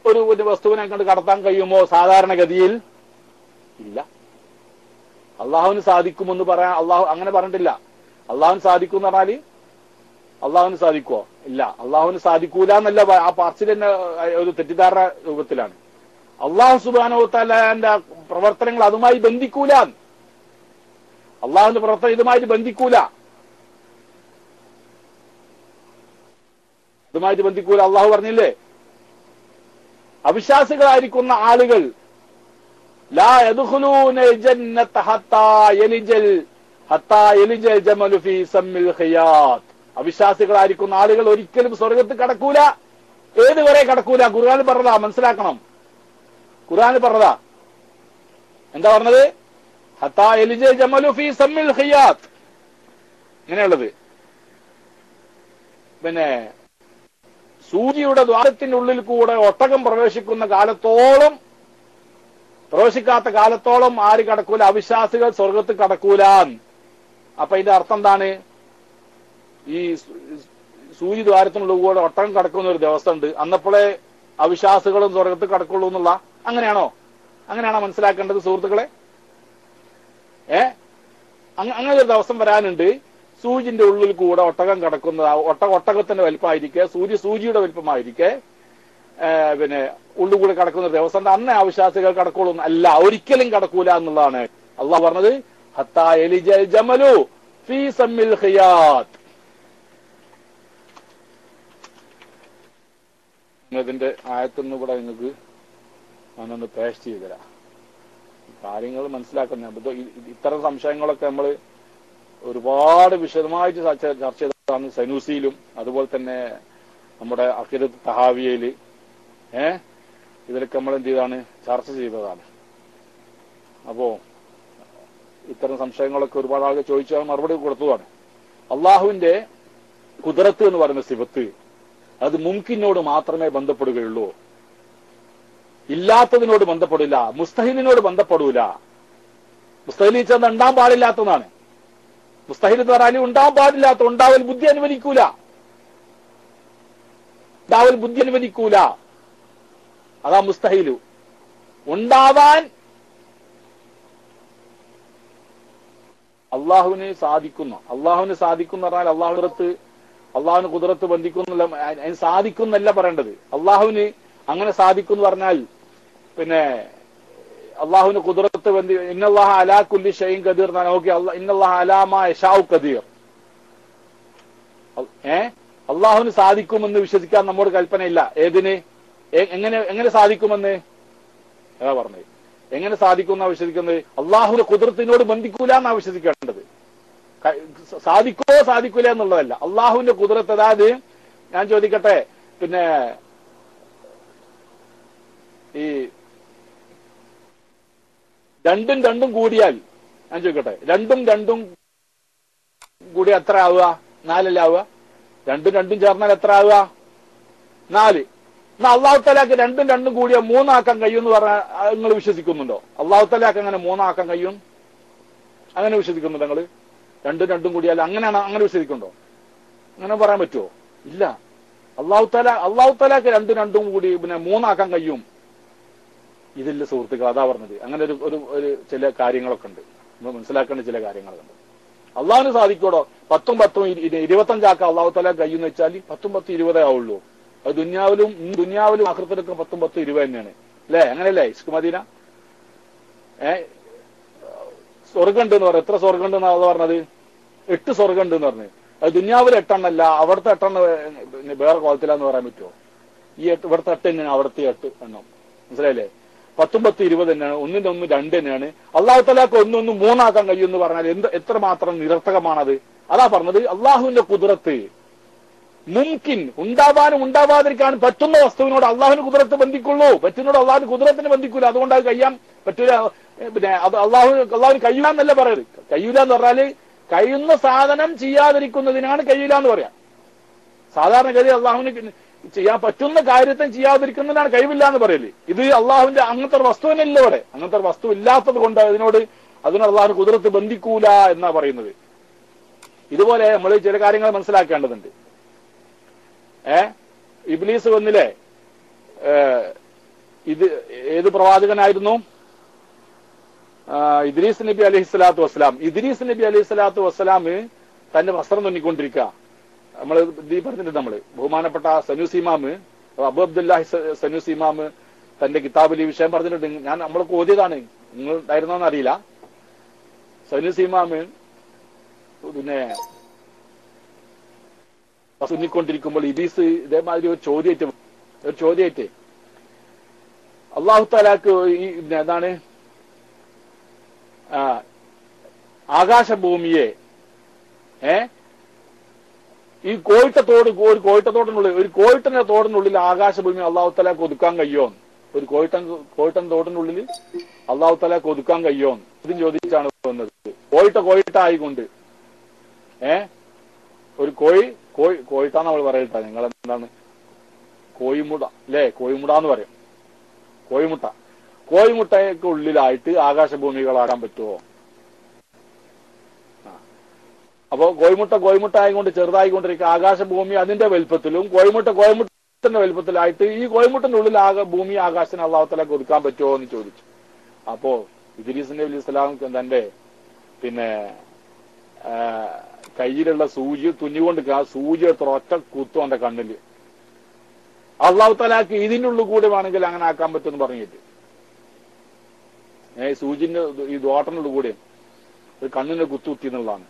ഒരു വസ്തുവിനെ കണ്ട് കടത്താൻ കഴിയുമോ? സാധാരണഗതിയിൽ ഇല്ല. അള്ളാഹുവിന് സാധിക്കുമെന്ന് പറയാൻ അള്ളാഹു അങ്ങനെ പറഞ്ഞിട്ടില്ല. അള്ളാഹുവിന് സാധിക്കും എന്ന് പറഞ്ഞാല് അള്ളാഹുവിന് സാധിക്കുമോ? ഇല്ല. അള്ളാഹുവിന് സാധിക്കൂല എന്നല്ല, ആ പറച്ചിൽ തന്നെ ഒരു തെറ്റിദ്ധാരണ രൂപത്തിലാണ്. അള്ളാഹു സുബ്ഹാനഹു വ തആലയുടെ പ്രവർത്തനങ്ങൾ അതുമായി ബന്ധിക്കൂല. അള്ളാഹുവിന്റെ പ്രവർത്തനം ഇതുമായിട്ട് ബന്ധിക്കൂല. അള്ളാഹു പറഞ്ഞില്ലേ, അവിശ്വാസികളായിരിക്കുന്ന ആളുകൾ ലാ യദ്ഖുലൂനൽ ജന്നത ഹത്താ യലിജൽ ജമലു ഫീ സമ്മിൽ ഖിയാത്ത്. അവിശ്വാസികളായിരിക്കുന്ന ആളുകൾ ഒരിക്കലും സ്വർഗത്തിൽ കടക്കൂല. ഏതുവരെ കടക്കൂല? ഖുർആനിൽ പറഞ്ഞതാ, മനസ്സിലാക്കണം. ഖുർആനിൽ പറഞ്ഞതാ. എന്താ പറഞ്ഞത്? ഹത്താ യലിജൽ ജമലു ഫീ സമ്മിൽ ഖിയാത്ത്. ഇങ്ങനെയുള്ളത്. പിന്നെ സൂചിയുടെ ദ്വാരത്തിനുള്ളിൽ കൂടെ ഒട്ടകം പ്രവേശിക്കാത്ത കാലത്തോളം ആര് കടക്കൂല? അവിശ്വാസികൾ സ്വർഗത്തിൽ കടക്കൂല. അപ്പൊ ഇതിന്റെ അർത്ഥം എന്താണ്? ഈ സൂചി ദ്വാരത്തിനുള്ളിൽ കൂടെ ഒട്ടകം കടക്കുന്ന ഒരു ദിവസം ഉണ്ട്, അന്നപ്പോഴേ അവിശ്വാസികളും സ്വർഗത്തിൽ കടക്കുള്ളൂ എന്നുള്ള അങ്ങനെയാണോ മനസ്സിലാക്കേണ്ടത് സുഹൃത്തുക്കളെ? അങ്ങനെ ഒരു ദിവസം വരാനുണ്ട്. സൂചിന്റെ ഉള്ളിൽ കൂടെ ഒട്ടകം കടക്കുന്നത്, ഒട്ടകത്തിന്റെ വലിപ്പമായിരിക്കെ, സൂചിയുടെ വലിപ്പമായിരിക്കെ പിന്നെ ഉള്ളിൽ കൂടെ കടക്കുന്ന ഒരു ദിവസം അന്നേ അവിശ്വാസികൾ കടക്കുള്ളൂ. അല്ല, ഒരിക്കലും കടക്കൂല എന്നുള്ളതാണ് അള്ളാഹ് പറഞ്ഞത്. ഹത്താ യലിജൽ ജമലു ഫീ സമ്മിൽ ഖിയാത്ത്. ഇതിന്റെ ആയത്തൊന്നും ഇവിടെ നിങ്ങൾക്ക് ഞാനൊന്ന് പേസ്റ്റ് ചെയ്തുതരാം. കാര്യങ്ങൾ മനസ്സിലാക്കുന്ന ഇത്തരം സംശയങ്ങളൊക്കെ നമ്മൾ ഒരുപാട് വിശദമായിട്ട് ചർച്ച ചെയ്തതാണ് സനൂസിയിലും അതുപോലെ തന്നെ നമ്മുടെ അഖീദത്ത് തഹാവിയയില്. ഇതിലൊക്കെ നമ്മൾ എന്ത് ചെയ്താണ് ചർച്ച ചെയ്തതാണ്. അപ്പോ ഇത്തരം സംശയങ്ങളൊക്കെ ഒരുപാട് ആളുകൾ ചോദിച്ചാൽ മറുപടി കൊടുത്തതാണ്. അള്ളാഹുവിന്റെ ഖുദ്റത്ത് എന്ന് പറയുന്ന സിഫത്ത് അത് മുംകിനോട് മാത്രമേ ബന്ധപ്പെടുകയുള്ളൂ, ഇല്ലാത്തതിനോട് ബന്ധപ്പെടില്ല, മുസ്തഹിലിനോട് ബന്ധപ്പെടൂല. മുസ്തഹിൽ ചെന്ന് ഉണ്ടാൻ പാടില്ലാത്തതാണ്. മുസ്തഹിൽ എന്ന് പറഞ്ഞാൽ ഉണ്ടാവാൻ പാടില്ലാത്ത, ഉണ്ടാവൽ ബുദ്ധി അനുവദിക്കൂല. അതാ മുസ്തഹിലു. ഉണ്ടാവാൻ അള്ളാഹുവിന് സാധിക്കുന്ന പറഞ്ഞാൽ അള്ളാഹുവിന് ഖുദ്റത്ത് ബന്ധിക്കുന്നില്ല, അതിന് സാധിക്കുന്നല്ല പറയേണ്ടത്. അള്ളാഹുവിന് അങ്ങനെ സാധിക്കും പറഞ്ഞാൽ പിന്നെ അള്ളാഹുവിന് ഖുദ്റത്ത് ബന്ധി ഇന്നല്ലാഹ അലാ കുല്ലി ഷൈഇൻ ഖദീർ എന്നാണ്. നോക്കി, ഇന്നല്ലാഹ അലാ മാ യശാഉ ഖദീർ. അള്ളാഹുവിന് സാധിക്കുമെന്ന് വിശ്വസിക്കാൻ നമ്മോട് കൽപ്പനയില്ല. ഏതിന്? എങ്ങനെ സാധിക്കുമെന്ന് അതാ പറഞ്ഞത്. എങ്ങനെ സാധിക്കും എന്നാ വിശ്വസിക്കുന്നത്? അള്ളാഹുവിന്റെ ഖുദ്റത്തിനോട് ബന്ധിക്കൂല എന്നാ വിശ്വസിക്കേണ്ടത്. സാധിക്കൂല എന്നുള്ളതല്ല. അള്ളാഹുവിന്റെ ഖുദ്റത്ത്, അതായത് ഞാൻ ചോദിക്കട്ടെ, പിന്നെ ഈ രണ്ടും കൂടിയാൽ ഞാൻ ചോദിക്കട്ടെ, രണ്ടും കൂടി എത്ര ആവുക? 4 അല്ലേ ആവുക? രണ്ടും ചേർന്നാൽ എത്ര ആവുക? 4. എന്നാ അള്ളാഹു തആലക്ക് രണ്ടും കൂടിയ 3 ആക്കാൻ കഴിയും എന്ന് പറഞ്ഞാൽ നിങ്ങൾ വിശ്വസിക്കുന്നുണ്ടോ? അള്ളാഹു തആലക്ക് അങ്ങനെ 3 ആക്കാൻ കഴിയും? അങ്ങനെ വിശ്വസിക്കുന്നുണ്ടോ നിങ്ങൾ? രണ്ടും കൂടിയാൽ അങ്ങനെ വിശ്വസിക്കുന്നുണ്ടോ? അങ്ങനെ പറയാൻ പറ്റുമോ? ഇല്ല. അള്ളാഹു തആലക്ക് രണ്ടും കൂടി പിന്നെ 3 ആക്കാൻ കഴിയും. ഇതില്ല സുഹൃത്തുക്കൾ, അതാ പറഞ്ഞത്. അങ്ങനെ ഒരു ചില കാര്യങ്ങളൊക്കെ ഉണ്ട്, നമ്മൾ മനസ്സിലാക്കേണ്ട ചില കാര്യങ്ങളൊക്കെ ഉണ്ട്. അള്ളാഹുവിന് സാധിക്കോടോ? 10 25 ആക്കാൻ അള്ളാഹു തആല കഴിയുമെന്ന് വെച്ചാൽ 10 20 ആവുള്ളൂ. അത് ദുനിയാവിലും ആഖിറത്തിലൊക്കെ 10 20 തന്നെയാണ് അല്ലേ? അങ്ങനെയല്ലേ ഇസ്ക് മദീന? സ്വർഗം ഉണ്ടെന്ന് പറയാം. എത്ര സ്വർഗം ഉണ്ടെന്നാ അത് പറഞ്ഞത്? 8 സ്വർഗം ഉണ്ടെന്ന് പറഞ്ഞു. അത് ദുനിയാവിൽ 8 എണ്ണല്ല, അവിടുത്തെ 8 എണ്ണം വേറെ കോലത്തിലാന്ന് പറയാൻ പറ്റുമോ? ഇവിടുത്തെ 8 തന്നെയാണ്, അവിടുത്തെ 8 എണ്ണം. മനസ്സിലായില്ലേ? 10 20 തന്നെയാണ്. 1 2 തന്നെയാണ്. അള്ളാഹു തആലക്ക് 1 3 ആക്കാൻ കഴിയുമെന്ന് പറഞ്ഞാൽ എത്രമാത്രം നിരർത്ഥകമാണത്. അതാ പറഞ്ഞത്, അള്ളാഹുവിന്റെ ഖുദ്റത്ത് മുംകിൻ, ഉണ്ടാവാനും ഉണ്ടാവാതിരിക്കാനും പറ്റുന്ന വസ്തുവിനോട് അള്ളാഹുവിന് ഖുദ്റത്ത് ബന്ധിക്കുള്ളൂ. പറ്റുന്നോട് അള്ളാഹുവിന് ഖുദ്റത്തിന് ബന്ധിക്കൂല. അതുകൊണ്ട് അത് കഴിയാൻ പറ്റൂല. പിന്നെ അത് അള്ളാഹുവിന് കഴിയൂല എന്നല്ല പറയുന്നത്. കഴിയൂല എന്ന് പറഞ്ഞാല് കഴിയുന്ന സാധനം ചെയ്യാതിരിക്കുന്നതിനാണ് കഴിയൂല എന്ന് പറയാം. സാധാരണഗതി അള്ളാഹുവിന് ചെയ്യാൻ പറ്റുന്ന കാര്യത്തെ ചെയ്യാതിരിക്കുന്നതിനാണ് കഴിവില്ല എന്ന് പറയല്. ഇത് അള്ളാഹുവിന്റെ അങ്ങനത്തെ വസ്തുവിനല്ല ഇവിടെ. അങ്ങനത്തെ വസ്തു ഇല്ലാത്തത് കൊണ്ട് അതിനോട് അള്ളാഹുവിന് ഖുദ്റത്ത് ബന്ധിക്കൂല എന്നാ പറയുന്നത്. ഇതുപോലെ നമ്മൾ ചില കാര്യങ്ങൾ മനസ്സിലാക്കേണ്ടതുണ്ട്. ഇബ്ലീസ് വന്നില്ലേ, ഇത് ഏത് പ്രവാചകനായിരുന്നു? ഇദ്രീസ് നബി അലൈഹി സ്വലാത്തു വസ്സലാം. ഇദ്രീസ് നബി അലൈഹി സ്വലാത്തു വസ്സലാം തന്റെ വസ്ത്രം തുന്നിക്കൊണ്ടിരിക്കുക. നമ്മൾ ഇത് പറഞ്ഞിട്ടുണ്ട്, നമ്മള് ബഹുമാനപ്പെട്ട സനൂസ് ഇമാമ്, അബു അബ്ദുല്ലാഹി സനൂസ് ഇമാമ് തന്റെ കിതാബിൽ ഈ വിഷയം പറഞ്ഞിട്ടുണ്ട്. ഞാൻ നമ്മളൊക്കെ ഓതിയതാണ്, നിങ്ങൾ ഉണ്ടായിരുന്നോന്ന് അറിയില്ല. സനൂസ് ഇമാമ് പിന്നെ തുന്നിക്കൊണ്ടിരിക്കുമ്പോൾ ഇദ്രീസ് ഇതേമാതിരി ഒരു ചോദ്യമായിട്ട് അള്ളാഹു താലാക്ക് ഈ എന്താണ് ആകാശഭൂമിയെ ഈ കോഴിട്ടന്റെ തോടിനുള്ളിൽ ആകാശഭൂമി അള്ളാഹു താലാക്ക് ഒതുക്കാൻ കഴിയോന്ന്, ഒരു കോഴിട്ടൻ തോടിനുള്ളിൽ അള്ളാഹു താലാക്ക് ഒതുക്കാൻ കഴിയോന്ന് ഇതും ചോദിച്ചാണ് വന്നത്. കോഴിട്ടായിക്കൊണ്ട് ഒരു കോഴിട്ടാന്ന് നമ്മൾ പറയട്ടാ, നിങ്ങൾ എന്താണ് കോഴിമുട അല്ലേ, കോഴിമുടാന്ന് പറയും. കോഴിമുട്ടയൊക്കെ ഉള്ളിലായിട്ട് ആകാശഭൂമികളാകാൻ പറ്റുമോ? അപ്പോ കോഴിമുട്ട ആയിക്കൊണ്ട് ചെറുതായിക്കൊണ്ടിരിക്കുക, ആകാശഭൂമി അതിന്റെ വലുപ്പത്തിലും കോഴിമുട്ടന്റെ വലുപ്പത്തിലായിട്ട് ഈ കോഴിമുട്ടന്റെ ഉള്ളിൽ ഭൂമി ആകാശത്തിന് അള്ളാഹു തആലക്ക് ഒതുക്കാൻ പറ്റുമോ എന്ന് ചോദിച്ചു. അപ്പോ ഇദ്രീസ് നബി അലൈഹി സ്വലാം തന്റെ പിന്നെ കയ്യിലുള്ള സൂചി തുന്നിക്കൊണ്ട് സൂചി എടുത്ത ഒറ്റ കുത്തും എന്റെ കണ്ണില്. അള്ളാഹു തആലക്ക് ഇതിനുള്ളിൽ കൂടെ വേണമെങ്കിൽ അങ്ങനെ ആക്കാൻ പറ്റുമെന്ന് പറഞ്ഞിട്ട് സൂചിന്റെ ഈ ദോട്ടനുള്ളിൽ കൂടെ ഒരു കണ്ണിന്റെ കുത്തുത്തി എന്നുള്ളതാണ്.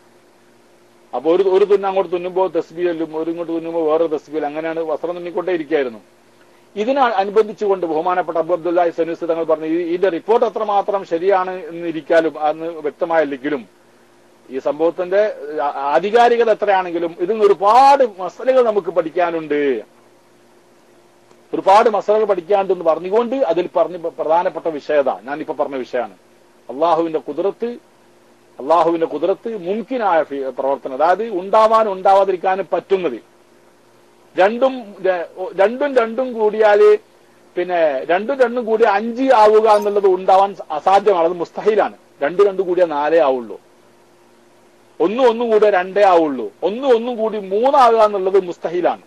അപ്പൊ ഒരു തുന്ന അങ്ങോട്ട് തുന്നുമ്പോ തസ്ബീഹല്ലും, ഒരു ഇങ്ങോട്ട് തുന്നുമ്പോ വേറെ തസ്ബീഹൽ, അങ്ങനെയാണ് വസ്ത്രം തുന്നിക്കൊണ്ടേ ഇരിക്കുകയായിരുന്നു. ഇതിനെ അനുബന്ധിച്ചുകൊണ്ട് ബഹുമാനപ്പെട്ട അബു അബ്ദുല്ലാഹി സനൂസ് തങ്ങൾ പറഞ്ഞു, ഇതിന്റെ റിപ്പോർട്ട് എത്രമാത്രം ശരിയാണ് എന്നിരിക്കാലും അന്ന് വ്യക്തമായില്ലെങ്കിലും ഈ സംഭവത്തിന്റെ ആധികാരികത എത്രയാണെങ്കിലും ഇതിൽ ഒരുപാട് മസലകൾ നമുക്ക് പഠിക്കാനുണ്ട്, ഒരുപാട് മസലകൾ പഠിക്കാനുണ്ടെന്ന് പറഞ്ഞുകൊണ്ട് അതിൽ പറഞ്ഞ പ്രധാനപ്പെട്ട വിഷയത ഞാനിപ്പോ പറഞ്ഞ വിഷയമാണ് അള്ളാഹുവിന്റെ കുദ്റത്ത് മുംകിനായ പ്രവർത്തനം, അതായത് ഉണ്ടാവാനും ഉണ്ടാവാതിരിക്കാനും പറ്റുന്നത്. രണ്ടും കൂടിയാല് പിന്നെ രണ്ടും കൂടി 5 ആവുക എന്നുള്ളത് ഉണ്ടാവാൻ അസാധ്യമാണ്, അത് മുസ്തഹിലാണ്. 2 കൂടിയ 4 ആവുള്ളൂ. 1 കൂടിയ 2 ആവുള്ളൂ. 1 കൂടി 3 ആവുക എന്നുള്ളത് മുസ്തഹിലാണ്.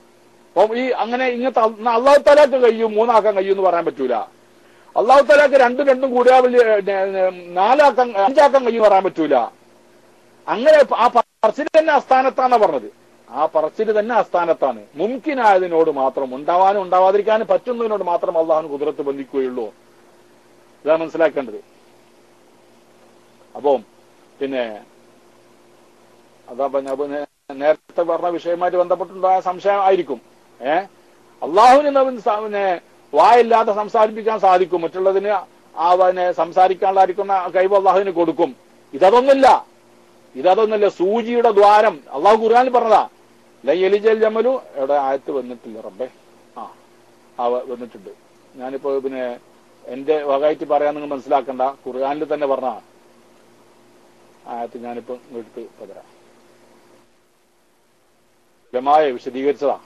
അപ്പം ഈ അങ്ങനെ ഇങ്ങനത്തെ അള്ളാഹു തആലക്ക് കഴിയും 3 ആക്കാൻ കഴിയും എന്ന് പറയാൻ പറ്റൂല. അള്ളാഹു തആലക്ക് 2 കൂടിയാ 4 ആക്കാൻ 5 ആക്കാൻ കഴിയും പറയാൻ പറ്റൂല. അങ്ങനെ ആ പറച്ചിൽ തന്നെ അസ്ഥാനത്താണ് പറഞ്ഞത്. ആ പറച്ചിൽ തന്നെ അസ്ഥാനത്താണ്. മുംകിനായതിനോട് മാത്രം, ഉണ്ടാവാനും ഉണ്ടാവാതിരിക്കാനും പറ്റുന്നതിനോട് മാത്രം അള്ളാഹുവിന് ഖുദ്റത്ത് ബന്ധിക്കുകയുള്ളൂ. ഇതാണ് മനസ്സിലാക്കേണ്ടത്. അപ്പം പിന്നെ അതാ നേരത്തെ പറഞ്ഞ വിഷയവുമായിട്ട് ബന്ധപ്പെട്ടുണ്ടായ സംശയം ആയിരിക്കും. അള്ളാഹുവിന് വായില്ലാതെ സംസാരിപ്പിക്കാൻ സാധിക്കും, മറ്റുള്ളതിന് സംസാരിക്കാനുള്ളായിരിക്കുന്ന കഴിവ് അള്ളാഹുവിന് കൊടുക്കും. ഇതൊന്നുമില്ല. സൂചിയുടെ ദ്വാരം അള്ളാഹു ഖുർആനിൽ പറഞ്ഞതാ. ലയലിജൽ ജമലു എവിടെ ആയത്ത് വന്നിട്ടില്ല റബ്ബേ? വന്നിട്ടുണ്ട്. ഞാനിപ്പോ പിന്നെ എന്റെ വകയായിട്ട് പറയാൻ നിങ്ങൾ മനസ്സിലാക്കണ്ട, ഖുർആനിൽ തന്നെ പറഞ്ഞ ആയത്ത് ഞാനിപ്പോ എടുത്ത് പകരാം. ലമായ വിശദീകരിച്ചതാ.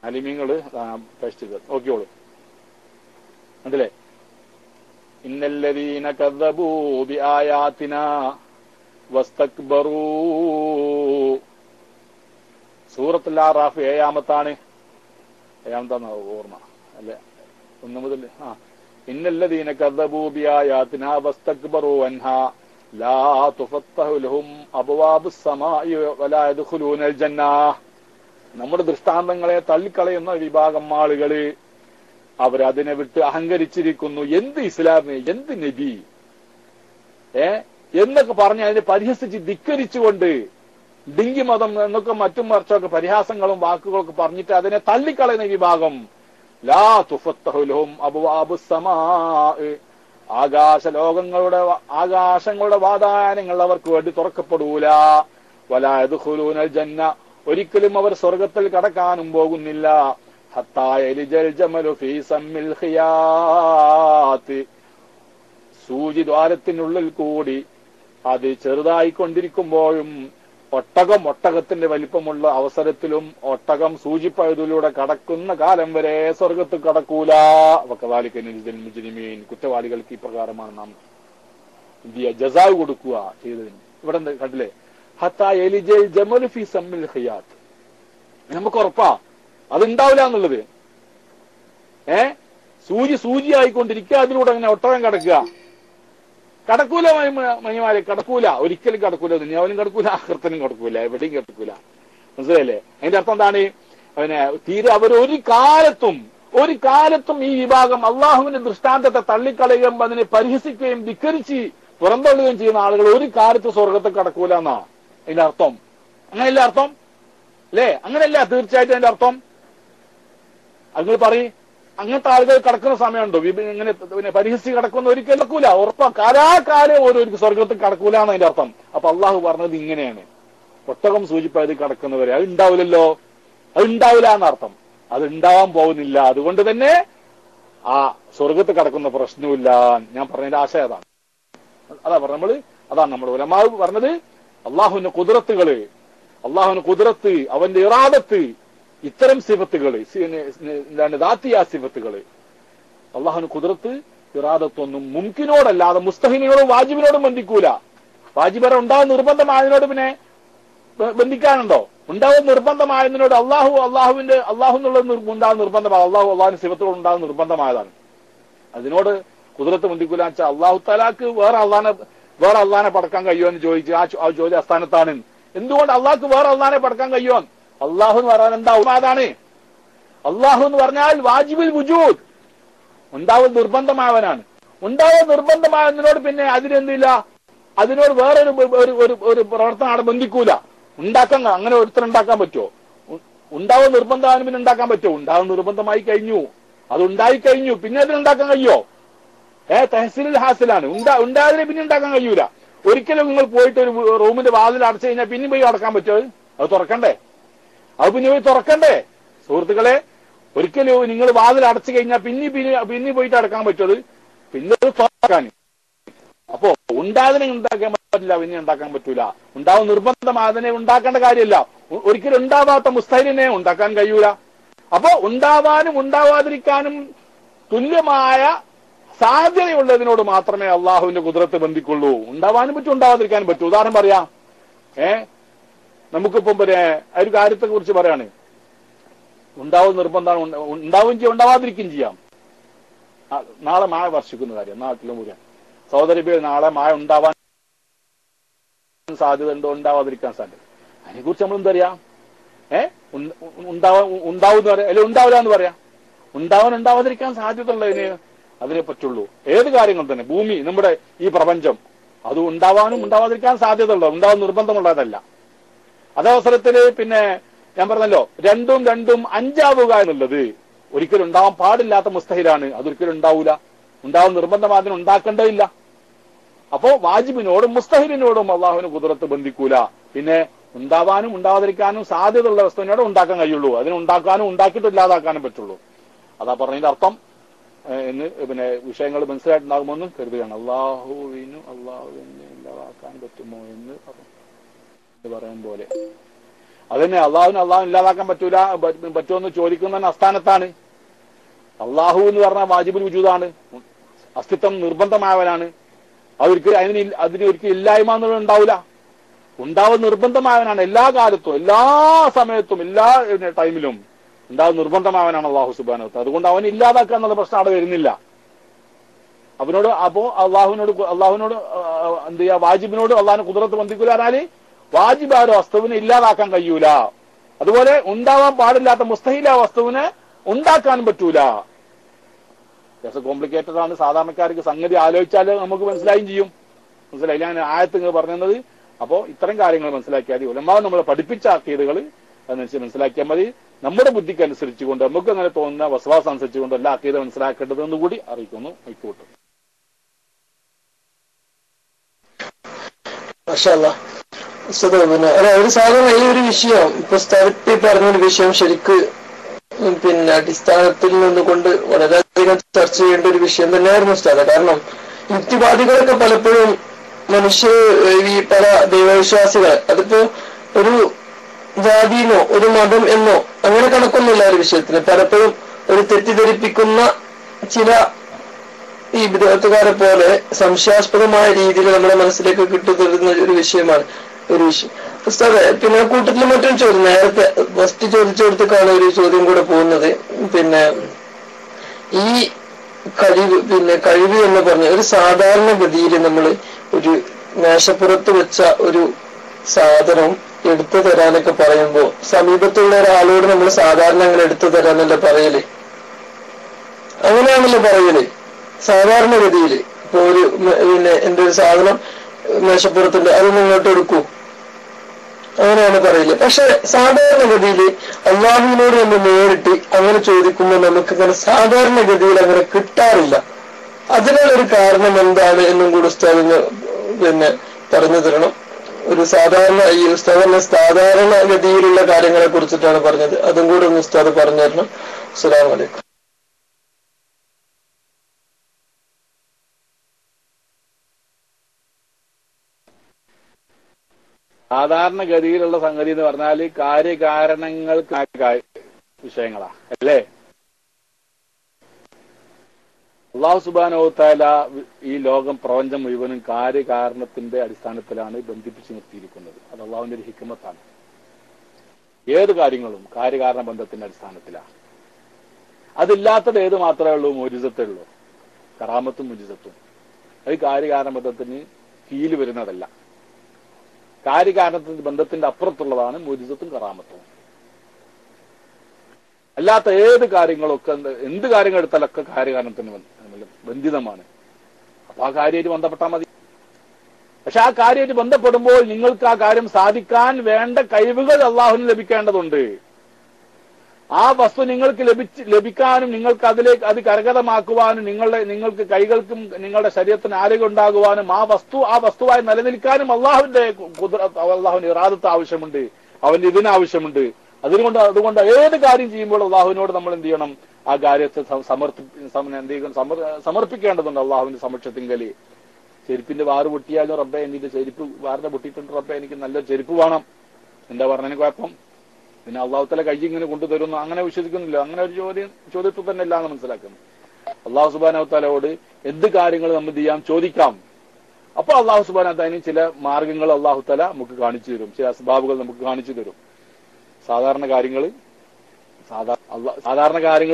അലിമീങ്ങള് പേസ്റ്റ് ചെയ്ത് നോക്കിയോളൂ. അതിലെ ഇന്നല്ലദീന കദ്ദബൂ ബിആയാതിനാ വസ്തക്ബറൂ, സൂറത്തുൽ ആറാഫ് 7-ാമത്താണ് ഓർമ്മ അല്ലെ? 1 മുതൽ ഇന്നല്ലദീന കദ്ദബൂ ബിആയാതിനാ വസ്തക്ബറൂ അൻഹാ ലാ തുഫത്തഹു ലഹും അബ്വാബുസ് സമാഇ വലാ യദ്ഖുലൂനൽ ജന്നah. നമ്മുടെ ദൃഷ്ടാന്തങ്ങളെ തള്ളിക്കളയുന്ന വിഭാഗം ആളുകള് അവരതിനെ വിട്ട് അഹങ്കരിച്ചിരിക്കുന്നു. എന്ത് ഇസ്ലാമ്, എന്ത് നബി എന്നൊക്കെ പറഞ്ഞ് അതിനെ പരിഹസിച്ച് ധിക്കരിച്ചുകൊണ്ട് ഡിങ്കി മതം എന്നൊക്കെ മറ്റും മറിച്ചൊക്കെ പരിഹാസങ്ങളും വാക്കുകളൊക്കെ പറഞ്ഞിട്ട് അതിനെ തള്ളിക്കളയുന്ന വിഭാഗം ലാ തുഫത്തഹു ലഹും അബ്വാബുസ് സമാഇ, ആകാശങ്ങളുടെ വാതായനങ്ങൾ അവർക്ക് വേണ്ടി തുറക്കപ്പെടൂല. വലാ യദ്ഖുലൂനൽ ജന്ന, ഒരിക്കലും അവർ സ്വർഗത്തിൽ കടക്കാനും പോകുന്നില്ല. ഹത്താ യലിജൽ ജമലു ഫീ സമ്മിൽ ഖിയാത്ത്, സൂചിദ്വാരത്തിനുള്ളിൽ കൂടി അത് ചെറുതായിക്കൊണ്ടിരിക്കുമ്പോഴും ഒട്ടകത്തിന്റെ വലിപ്പമുള്ള അവസരത്തിലും ഒട്ടകം സൂചിപ്പഴുതിലൂടെ കടക്കുന്ന കാലം വരെ സ്വർഗത്തിൽ കടക്കൂല. മുജ്രിമീൻ, കുറ്റവാളികൾക്ക് ഇപ്രകാരമാണ് നാം ജസാവ് കൊടുക്കുക ചെയ്തതിന്. ഇവിടെ കണ്ടില്ലേ, ഹത്താ എലിജൽ ജമൽ ഫി സമ്മിൽ ഖിയാത്ത്. നമുക്ക് ഉറപ്പാ അതുണ്ടാവില്ല എന്നുള്ളത്. സൂചി ആയിക്കൊണ്ടിരിക്കുക, അതിലൂടെ അങ്ങനെ ഒട്ടകം കടക്കൂല മഞ്ഞമാരെ, കടക്കൂല, ഒരിക്കലും കടക്കൂല. ദുനിയാവിലും കടക്കൂല, ആഖിറത്തിലും കടക്കൂല, എവിടെയും കടക്കൂല. മനസ്സിലല്ലേ? അതിന്റെ അർത്ഥം എന്താണ്? തീരെ അവർ ഒരു കാലത്തും ഈ വിഭാഗം അള്ളാഹുവിന്റെ ദൃഷ്ടാന്തത്തെ തള്ളിക്കളയുകയും അതിനെ പരിഹസിക്കുകയും ധിക്കരിച്ച് പുറന്തള്ളുകയും ചെയ്യുന്ന ആളുകൾ ഒരു കാലത്ത് സ്വർഗത്തെ കടക്കൂല എന്നാ അതിന്റെ അർത്ഥം. അങ്ങനെയല്ല അർത്ഥം അല്ലേ? അങ്ങനെയല്ല തീർച്ചയായിട്ടും അതിന്റെ അർത്ഥം. നിങ്ങൾ പറയും, അങ്ങനത്തെ ആളുകൾ കിടക്കുന്ന സമയമുണ്ടോ? ഇങ്ങനെ പിന്നെ പരിഹസിച്ച് കിടക്കുന്ന ഒരിക്കലും കിടക്കൂല, ഉറപ്പാ. കാലാകാലം ഓരോർക്ക് സ്വർഗത്തിൽ കടക്കൂല എന്ന് അതിന്റെ അർത്ഥം. അപ്പൊ അള്ളാഹു പറഞ്ഞത് ഇങ്ങനെയാണ്, ഒട്ടകം സൂചിപ്പായത് കടക്കുന്നവരെ അത് ഉണ്ടാവില്ലല്ലോ, അത് ഉണ്ടാവില്ല എന്നർത്ഥം. അത് ഉണ്ടാവാൻ പോകുന്നില്ല. അതുകൊണ്ട് തന്നെ ആ സ്വർഗത്ത് കടക്കുന്ന പ്രശ്നമില്ല. ഞാൻ പറഞ്ഞതിന്റെ ആശയം അതാണ്. അതാണ് നമ്മൾ ഉലമാ പറഞ്ഞത്. അള്ളാഹുവിന്റെ കുദ്റത്ത്, അവന്റെ ഇറാദത്ത്, ഇത്തരം സിഫത്തുകള്, എന്താണ് ദാത്തിയ സിഫത്തുകള്, അള്ളാഹുവിന് കുദ്റത്ത് ഇറാദത്തൊന്നും മുംകിനോടല്ലാതെ മുസ്തഹിനോടും വാജിബിനോടും ബന്ധിക്കൂല. വാജിബറ ഉണ്ടാവാൻ നിർബന്ധമായതിനോട് പിന്നെ ബന്ധിക്കാനുണ്ടോ? ഉണ്ടാവും നിർബന്ധമായതിനോട് അള്ളാഹു എന്നുള്ളത് ഉണ്ടാകുന്ന നിർബന്ധമാണ്. അള്ളാഹുവിന്റെ സിഫത്തുകൾ ഉണ്ടാകുന്ന നിർബന്ധമായതാണ്. അതിനോട് കുദ്റത്ത് ബന്ധിക്കൂല എന്ന് വെച്ചാൽ അള്ളാഹു തആലാക്ക് വേറെ അള്ളാനെ പടക്കാൻ കഴിയുമോ എന്ന് ചോദിച്ചു. ആ ചോദ്യം അസ്ഥാനത്താണ്. എന്തുകൊണ്ട് അള്ളാഹ്ക്ക് വേറെ അള്ളാനെ പടക്കാൻ കഴിയുമോ? അള്ളാഹു എന്ന് പറയാൻ എന്താവും? അതാണ് അള്ളാഹു എന്ന് പറഞ്ഞാൽ വാജിബുൽ വുജൂദ്, ഉണ്ടാവൽ നിർബന്ധമായവനാണ്. ഉണ്ടാവൽ നിർബന്ധമായതിനോട് പിന്നെ അതിനെന്തില്ല, അതിനോട് വേറൊരു ഒരു പ്രവർത്തനം അവിടെ ബന്ധിക്കൂല. ഉണ്ടാക്കാൻ അങ്ങനെ ഒരുത്തരുണ്ടാക്കാൻ പറ്റുമോ? ഉണ്ടാവൽ നിർബന്ധമായതിന് പിന്നെ ഉണ്ടാക്കാൻ പറ്റുമോ? ഉണ്ടാവൽ നിർബന്ധമായി കഴിഞ്ഞു, അത് ഉണ്ടായി കഴിഞ്ഞു, പിന്നെ അതിനുണ്ടാക്കാൻ കഴിയോ? തഹസിലുൽ ഹാസിലാണ്. ഉണ്ടായതിനെ പിന്നെ ഉണ്ടാക്കാൻ കഴിയൂല. ഒരിക്കലും നിങ്ങൾ പോയിട്ട് ഒരു റൂമിന്റെ വാതിൽ അടച്ചു കഴിഞ്ഞാൽ പിന്നെ പോയി അടക്കാൻ പറ്റുമോ? അത് തുറക്കണ്ടേ? അത് പിന്നെ പോയി തുറക്കണ്ടേ? സുഹൃത്തുക്കളെ, ഒരിക്കലും നിങ്ങൾ വാതിൽ അടച്ചു കഴിഞ്ഞാൽ പിന്നെ പോയിട്ട് അടക്കാൻ പറ്റുമത്? പിന്നെ അത് തുറക്കാൻ. അപ്പോ ഉണ്ടാതിനെ ഉണ്ടാക്കാൻ പറ്റില്ല, പിന്നെ ഉണ്ടാക്കാൻ പറ്റൂല. ഉണ്ടാവും നിർബന്ധമായതിനെ ഉണ്ടാക്കേണ്ട കാര്യമല്ല. ഒരിക്കലും ഉണ്ടാവാത്ത മുസ്തഹിലിനെ ഉണ്ടാക്കാൻ കഴിയൂല. അപ്പോ ഉണ്ടാവാനും ഉണ്ടാവാതിരിക്കാനും തുല്യമായ സാധ്യതയുള്ളതിനോട് മാത്രമേ അള്ളാഹുവിന്റെ കുദ്റത്ത് ബന്ധിക്കുള്ളൂ. ഉണ്ടാവാനും പറ്റും, ഉണ്ടാവാതിരിക്കാനും പറ്റും. ഉദാഹരണം പറയാം. നമുക്കിപ്പം ഒരു കാര്യത്തെ കുറിച്ച് പറയാണ്. ഉണ്ടാവും നിർബന്ധമാണ്, ഉണ്ടാവുകയും ചെയ്യാം, ഉണ്ടാവാതിരിക്കുകയും ചെയ്യാം. നാളെ മഴ വർഷിക്കുന്ന കാര്യം നാട്ടിലും കൂടെ സഹോദരി, നാളെ മഴ ഉണ്ടാവാൻ സാധ്യത ഉണ്ടോ, ഉണ്ടാവാതിരിക്കാൻ സാധ്യത, അതിനെക്കുറിച്ച് നമ്മൾ എന്തറിയാം? ഉണ്ടാവും എന്ന് പറയാം, അല്ലെങ്കിൽ ഉണ്ടാവില്ല എന്ന് പറയാം. ഉണ്ടാവാതിരിക്കാൻ സാധ്യത ഉള്ളതിന് അതിനെ പറ്റുള്ളൂ. ഏത് കാര്യങ്ങൾ തന്നെ, ഭൂമി, നമ്മുടെ ഈ പ്രപഞ്ചം, അത് ഉണ്ടാവാനും ഉണ്ടാവാതിരിക്കാൻ സാധ്യത ഉള്ളത്, ഉണ്ടാവാൻ നിർബന്ധമുള്ളതല്ല. അതവസരത്തില് പിന്നെ ഞാൻ പറഞ്ഞല്ലോ, രണ്ടും അഞ്ചാവുക എന്നുള്ളത് ഒരിക്കലും ഉണ്ടാവാൻ പാടില്ലാത്ത മുസ്തഹിലാണ്. അതൊരിക്കലും ഉണ്ടാവൂല. ഉണ്ടാവാൻ നിർബന്ധമാതിന് ഉണ്ടാക്കേണ്ടതില്ല. അപ്പോ വാജിബിനോടും മുസ്തഹിലിനോടും അള്ളാഹുവിന് കുദ്റത്ത് ബന്ധിക്കൂല. പിന്നെ ഉണ്ടാവാനും ഉണ്ടാവാതിരിക്കാനും സാധ്യതയുള്ള വസ്തുവിനോട് ഉണ്ടാക്കാൻ കഴിയുള്ളൂ. അതിന് ഉണ്ടാക്കാനും ഉണ്ടാക്കിയിട്ട് ഇല്ലാതാക്കാനും പറ്റുള്ളൂ. അതാ പറഞ്ഞതിന്റെ അർത്ഥം എന്ന് പിന്നെ വിഷയങ്ങൾ മനസ്സിലായിട്ടുണ്ടാകുമെന്നും കരുതുകയാണ്. അള്ളാഹുവിനെ ഇല്ലാതാക്കാൻ പറ്റുമോ എന്ന് പറയും പോലെ അതന്നെ അള്ളാഹുവിന് ഇല്ലാതാക്കാൻ പറ്റുമെന്ന് ചോദിക്കുന്നതിന് അസ്ഥാനത്താണ്. അള്ളാഹു എന്ന് പറഞ്ഞാൽ വാജിബുൽ വുജൂദാണ്, അസ്തിത്വം നിർബന്ധമായവനാണ്. അതിനൊരിക്കലും ഇല്ലായ്മ എന്നുള്ളത് ഉണ്ടാവില്ല. ഉണ്ടാവുന്ന നിർബന്ധമായവനാണ്. എല്ലാ കാലത്തും, എല്ലാ സമയത്തും, എല്ലാ ടൈമിലും ഉണ്ടാവുന്ന നിർബന്ധമായവനാണ് അള്ളാഹു സുബ്ഹാനഹു വ തആല. അതുകൊണ്ട് അവൻ ഇല്ലാതാക്കുക എന്നുള്ള പ്രശ്നം അവിടെ വരുന്നില്ല. അള്ളാഹുവിനോട് എന്ത് ചെയ്യാ? വാജിബിനോട് അള്ളാഹിന് ഖുദ്റത്ത് ബന്ധിക്കൂല പറഞ്ഞാല് വാജിബായ വസ്തുവിനെ ഇല്ലാതാക്കാൻ കഴിയൂല. അതുപോലെ ഉണ്ടാവാൻ പാടില്ലാത്ത മുസ്തഹില വസ്തുവിനെ ഉണ്ടാക്കാനും പറ്റൂല. കോംപ്ലിക്കേറ്റഡ് ആണ്. സാധാരണക്കാർക്ക് സംഗതി ആലോചിച്ചാൽ നമുക്ക് മനസ്സിലായും ചെയ്യും. മനസ്സിലായില്ല? ഞാൻ ആയത്ത് പറഞ്ഞത്. അപ്പോ ഇത്തരം കാര്യങ്ങൾ മനസ്സിലാക്കിയാൽ ഉലമാവ് നമ്മളെ പഠിപ്പിച്ച അഖീദകൾ അതനുസരിച്ച് മനസ്സിലാക്കിയാൽ മതി. നമ്മുടെ ബുദ്ധിക്ക് അനുസരിച്ചുകൊണ്ട്, നമുക്ക് അങ്ങനെ തോന്നുന്ന വസ്വാസം അനുസരിച്ചുകൊണ്ട് എല്ലാ അഖീദ മനസ്സിലാക്കേണ്ടതെന്ന് കൂടി അറിയിക്കുന്നു. ആയിക്കോട്ടെ. പിന്നെ ഒരു സാധനം ഈ ഒരു വിഷയം ഇപ്പൊ സ്ഥലത്ത് പറഞ്ഞൊരു വിഷയം ശരിക്ക് പിന്നെ അടിസ്ഥാനത്തിൽ നിന്നുകൊണ്ട് വളരെയധികം ചർച്ച ചെയ്യേണ്ട ഒരു വിഷയം തന്നെയായിരുന്നു ഉസ്താദ്. കാരണം യുക്തിവാദികളൊക്കെ പലപ്പോഴും ഈ പല ദൈവവിശ്വാസികൾ, അതിപ്പോ ഒരു ജാതിന്നോ ഒരു മതം എന്നോ അങ്ങനെ കണക്കൊന്നുമില്ല ഒരു വിഷയത്തിന്. പലപ്പോഴും ഒരു തെറ്റിദ്ധരിപ്പിക്കുന്ന ചില ഈ വിദ്യാർത്ഥിക്കാരെ പോലെ സംശയാസ്പദമായ രീതിയിൽ നമ്മുടെ മനസ്സിലേക്ക് കിട്ടുതരുന്ന ഒരു വിഷയമാണ് ഒരു വിഷയം. ഉസ്താദെ, പിന്നെ കൂട്ടത്തിൽ മറ്റൊരു ചോദ്യം, നേരത്തെ ഫസ്റ്റ് ചോദിച്ചെടുത്തേക്കാണ് ഒരു ചോദ്യം കൂടെ പോകുന്നത്. പിന്നെ ഈ കഴിവ് എന്ന് പറഞ്ഞ ഒരു സാധാരണഗതിയിൽ നമ്മൾ ഒരു മേശപ്പുറത്ത് വെച്ച ഒരു സാധനം എടുത്തു തരാനൊക്കെ പറയുമ്പോ സമീപത്തുള്ള ഒരാളോട് നമ്മൾ സാധാരണ അങ്ങനെ എടുത്തു തരാനല്ലേ പറയല്? അങ്ങനെയാണല്ലോ പറയല് സാധാരണഗതിയിൽ. ഇപ്പൊ ഒരു എന്റെ ഒരു സാധനം മേശപ്പുറത്തുണ്ട്, അത് ഇങ്ങോട്ട് എടുക്കൂ, അങ്ങനെയാണ് പറയില്ല. പക്ഷെ സാധാരണഗതിയിൽ അള്ളാഹുവിനോട് നമ്മൾ നേരിട്ട് അങ്ങനെ ചോദിക്കുമ്പോൾ നമുക്ക് അങ്ങനെ സാധാരണഗതിയിൽ അങ്ങനെ കിട്ടാറില്ല. അതിനുള്ളൊരു കാരണം എന്താണ് എന്നും കൂടി ഉസ്താദിന് പറഞ്ഞു തരണം. ഒരു സാധാരണ ഈ ഉസ്താദ് സാധാരണഗതിയിലുള്ള കാര്യങ്ങളെ കുറിച്ചിട്ടാണ് പറഞ്ഞത്, അതും കൂടെ ഒന്ന് ഉസ്താദ് പറഞ്ഞു തരണം. അസ്സലാമു അലൈക്കും. സാധാരണഗതിയിലുള്ള സംഗതി എന്ന് പറഞ്ഞാൽ കാര്യകാരണങ്ങൾക്ക് വിഷയങ്ങളാ അല്ലേ? അല്ലാഹു സുബ്ഹാനഹു വ തആല ഈ ലോകം പ്രപഞ്ചം മുഴുവനും കാര്യകാരണത്തിന്റെ അടിസ്ഥാനത്തിലാണ് ബന്ധിപ്പിച്ചു നിർത്തിയിരിക്കുന്നത്. അത് അള്ളാഹുവിന്റെ ഒരു ഹിക്മത്താണ്. ഏത് കാര്യങ്ങളും കാര്യകാരണ ബന്ധത്തിന്റെ അടിസ്ഥാനത്തിലാണ്. അതില്ലാത്തത് ഏത് മാത്രമേ ഉള്ളൂ? മുഅ്ജിസത്തേ ഉള്ളൂ. കറാമത്തും മുഅ്ജിസത്തും അത് കാര്യകാരണ ബന്ധത്തിന് കീഴിൽ വരുന്നതല്ല. കാര്യകാരണത്തിന്റെ ബന്ധത്തിന്റെ അപ്പുറത്തുള്ളതാണ് മുഅ്ജിസത്തും കറാമത്തും. അല്ലാത്ത ഏത് കാര്യങ്ങളൊക്കെ എന്ത് കാര്യങ്ങൾ എടുത്താലൊക്കെ കാര്യകാരണത്തിന് ബന്ധിതമാണ്. അപ്പൊ ആ കാര്യമായിട്ട് ബന്ധപ്പെട്ടാൽ മതി. പക്ഷെ ആ കാര്യമായിട്ട് ബന്ധപ്പെടുമ്പോൾ നിങ്ങൾക്ക് ആ കാര്യം സാധിക്കാൻ വേണ്ട കഴിവുകൾ അള്ളാഹുവിന് ലഭിക്കേണ്ടതുണ്ട്. ആ വസ്തു നിങ്ങൾക്ക് ലഭിക്കാനും നിങ്ങൾക്ക് അത് കരഗതമാക്കുവാനും നിങ്ങൾക്ക് കൈകൾക്കും നിങ്ങളുടെ ശരീരത്തിന് ആരോഗ്യം ഉണ്ടാകുവാനും ആ വസ്തുവായി നിലനിൽക്കാനും അള്ളാഹുവിന് ഇറാദത്ത് ആവശ്യമുണ്ട്, അവന്റെ ഇതിനാവശ്യമുണ്ട്. അതുകൊണ്ട് ഏത് കാര്യം ചെയ്യുമ്പോൾ അള്ളാഹുവിനോട് നമ്മൾ എന്ത് ചെയ്യണം? ആ കാര്യത്തെ സമർപ്പിക്കേണ്ടതുണ്ട് അള്ളാഹുവിന്റെ സമക്ഷത്തിങ്കൽ. ചെരുപ്പിന്റെ വാറ് പൊട്ടിയാലും റബ്ബെ എനിക്ക് ചെരുപ്പ് വാറിനെ പൊട്ടിയിട്ടുണ്ട്, റബ്ബെ എനിക്ക് നല്ലൊരു ചെരുപ്പ് വേണം, എന്താ പറഞ്ഞതിന് കുഴപ്പം? പിന്നെ അള്ളാഹു തആല കൈ ഇങ്ങനെ കൊണ്ടുതരുന്നു അങ്ങനെ വിശ്വസിക്കുന്നില്ല. അങ്ങനെ ഒരു ചോദ്യത്തിൽ തന്നെ ഇല്ല എന്ന് മനസ്സിലാക്കുന്നു. അള്ളാഹു സുബ്ഹാനഹു വ തആലയോട് എന്ത് കാര്യങ്ങൾ നമ്മൾ ചെയ്യാം ചോദിക്കാം. അപ്പോൾ അള്ളാഹു സുബ്ഹാനഹു വ തആല ചില മാർഗങ്ങൾ അള്ളാഹു തആല നമുക്ക് കാണിച്ചു തരും, ചില അസ്ബാബുകൾ നമുക്ക് കാണിച്ചു തരും. സാധാരണ കാര്യങ്ങൾ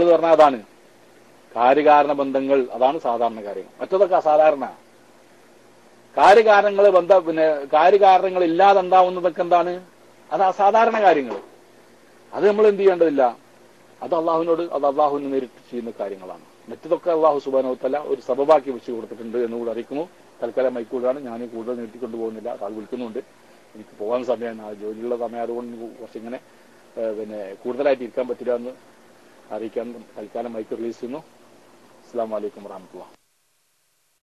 എന്ന് പറഞ്ഞാൽ അതാണ് കാര്യകാരണ ബന്ധങ്ങൾ, അതാണ് സാധാരണ കാര്യങ്ങൾ. മറ്റതൊക്കെ അസാധാരണ. കാര്യകാരണങ്ങൾ ഇല്ലാതെ ഉണ്ടാവുന്നതൊക്കെ എന്താണ്? അത് അസാധാരണ കാര്യങ്ങൾ. അത് നമ്മൾ എന്ത് ചെയ്യേണ്ടതില്ല. അത് അള്ളാഹുവിന് നേരിട്ട് ചെയ്യുന്ന കാര്യങ്ങളാണ്. മറ്റതൊക്കെ അള്ളാഹു സുബ്ഹാനഹു വ തആല ഒരു സബബാക്കി വെച്ച് കൊടുത്തിട്ടുണ്ട് എന്നുകൂടെ അറിയിക്കുന്നു. തൽക്കാലം മൈക്കൂടാണ്, ഞാൻ കൂടുതൽ നീട്ടിക്കൊണ്ടു പോകുന്നില്ല. ആൾ വിളിക്കുന്നുണ്ട്, എനിക്ക് പോകാൻ സമയമാണ്, ജോലിയുള്ള സമയം, അതുകൊണ്ട് കുറച്ചിങ്ങനെ കൂടുതലായിട്ട് ഇരിക്കാൻ പറ്റില്ല എന്ന് അറിയിക്കാൻ തൽക്കാലം മൈക്ക് റിലീസ് ചെയ്യുന്നു. അസ്സലാമു അലൈക്കും വറഹ്മത്തുള്ളാഹി.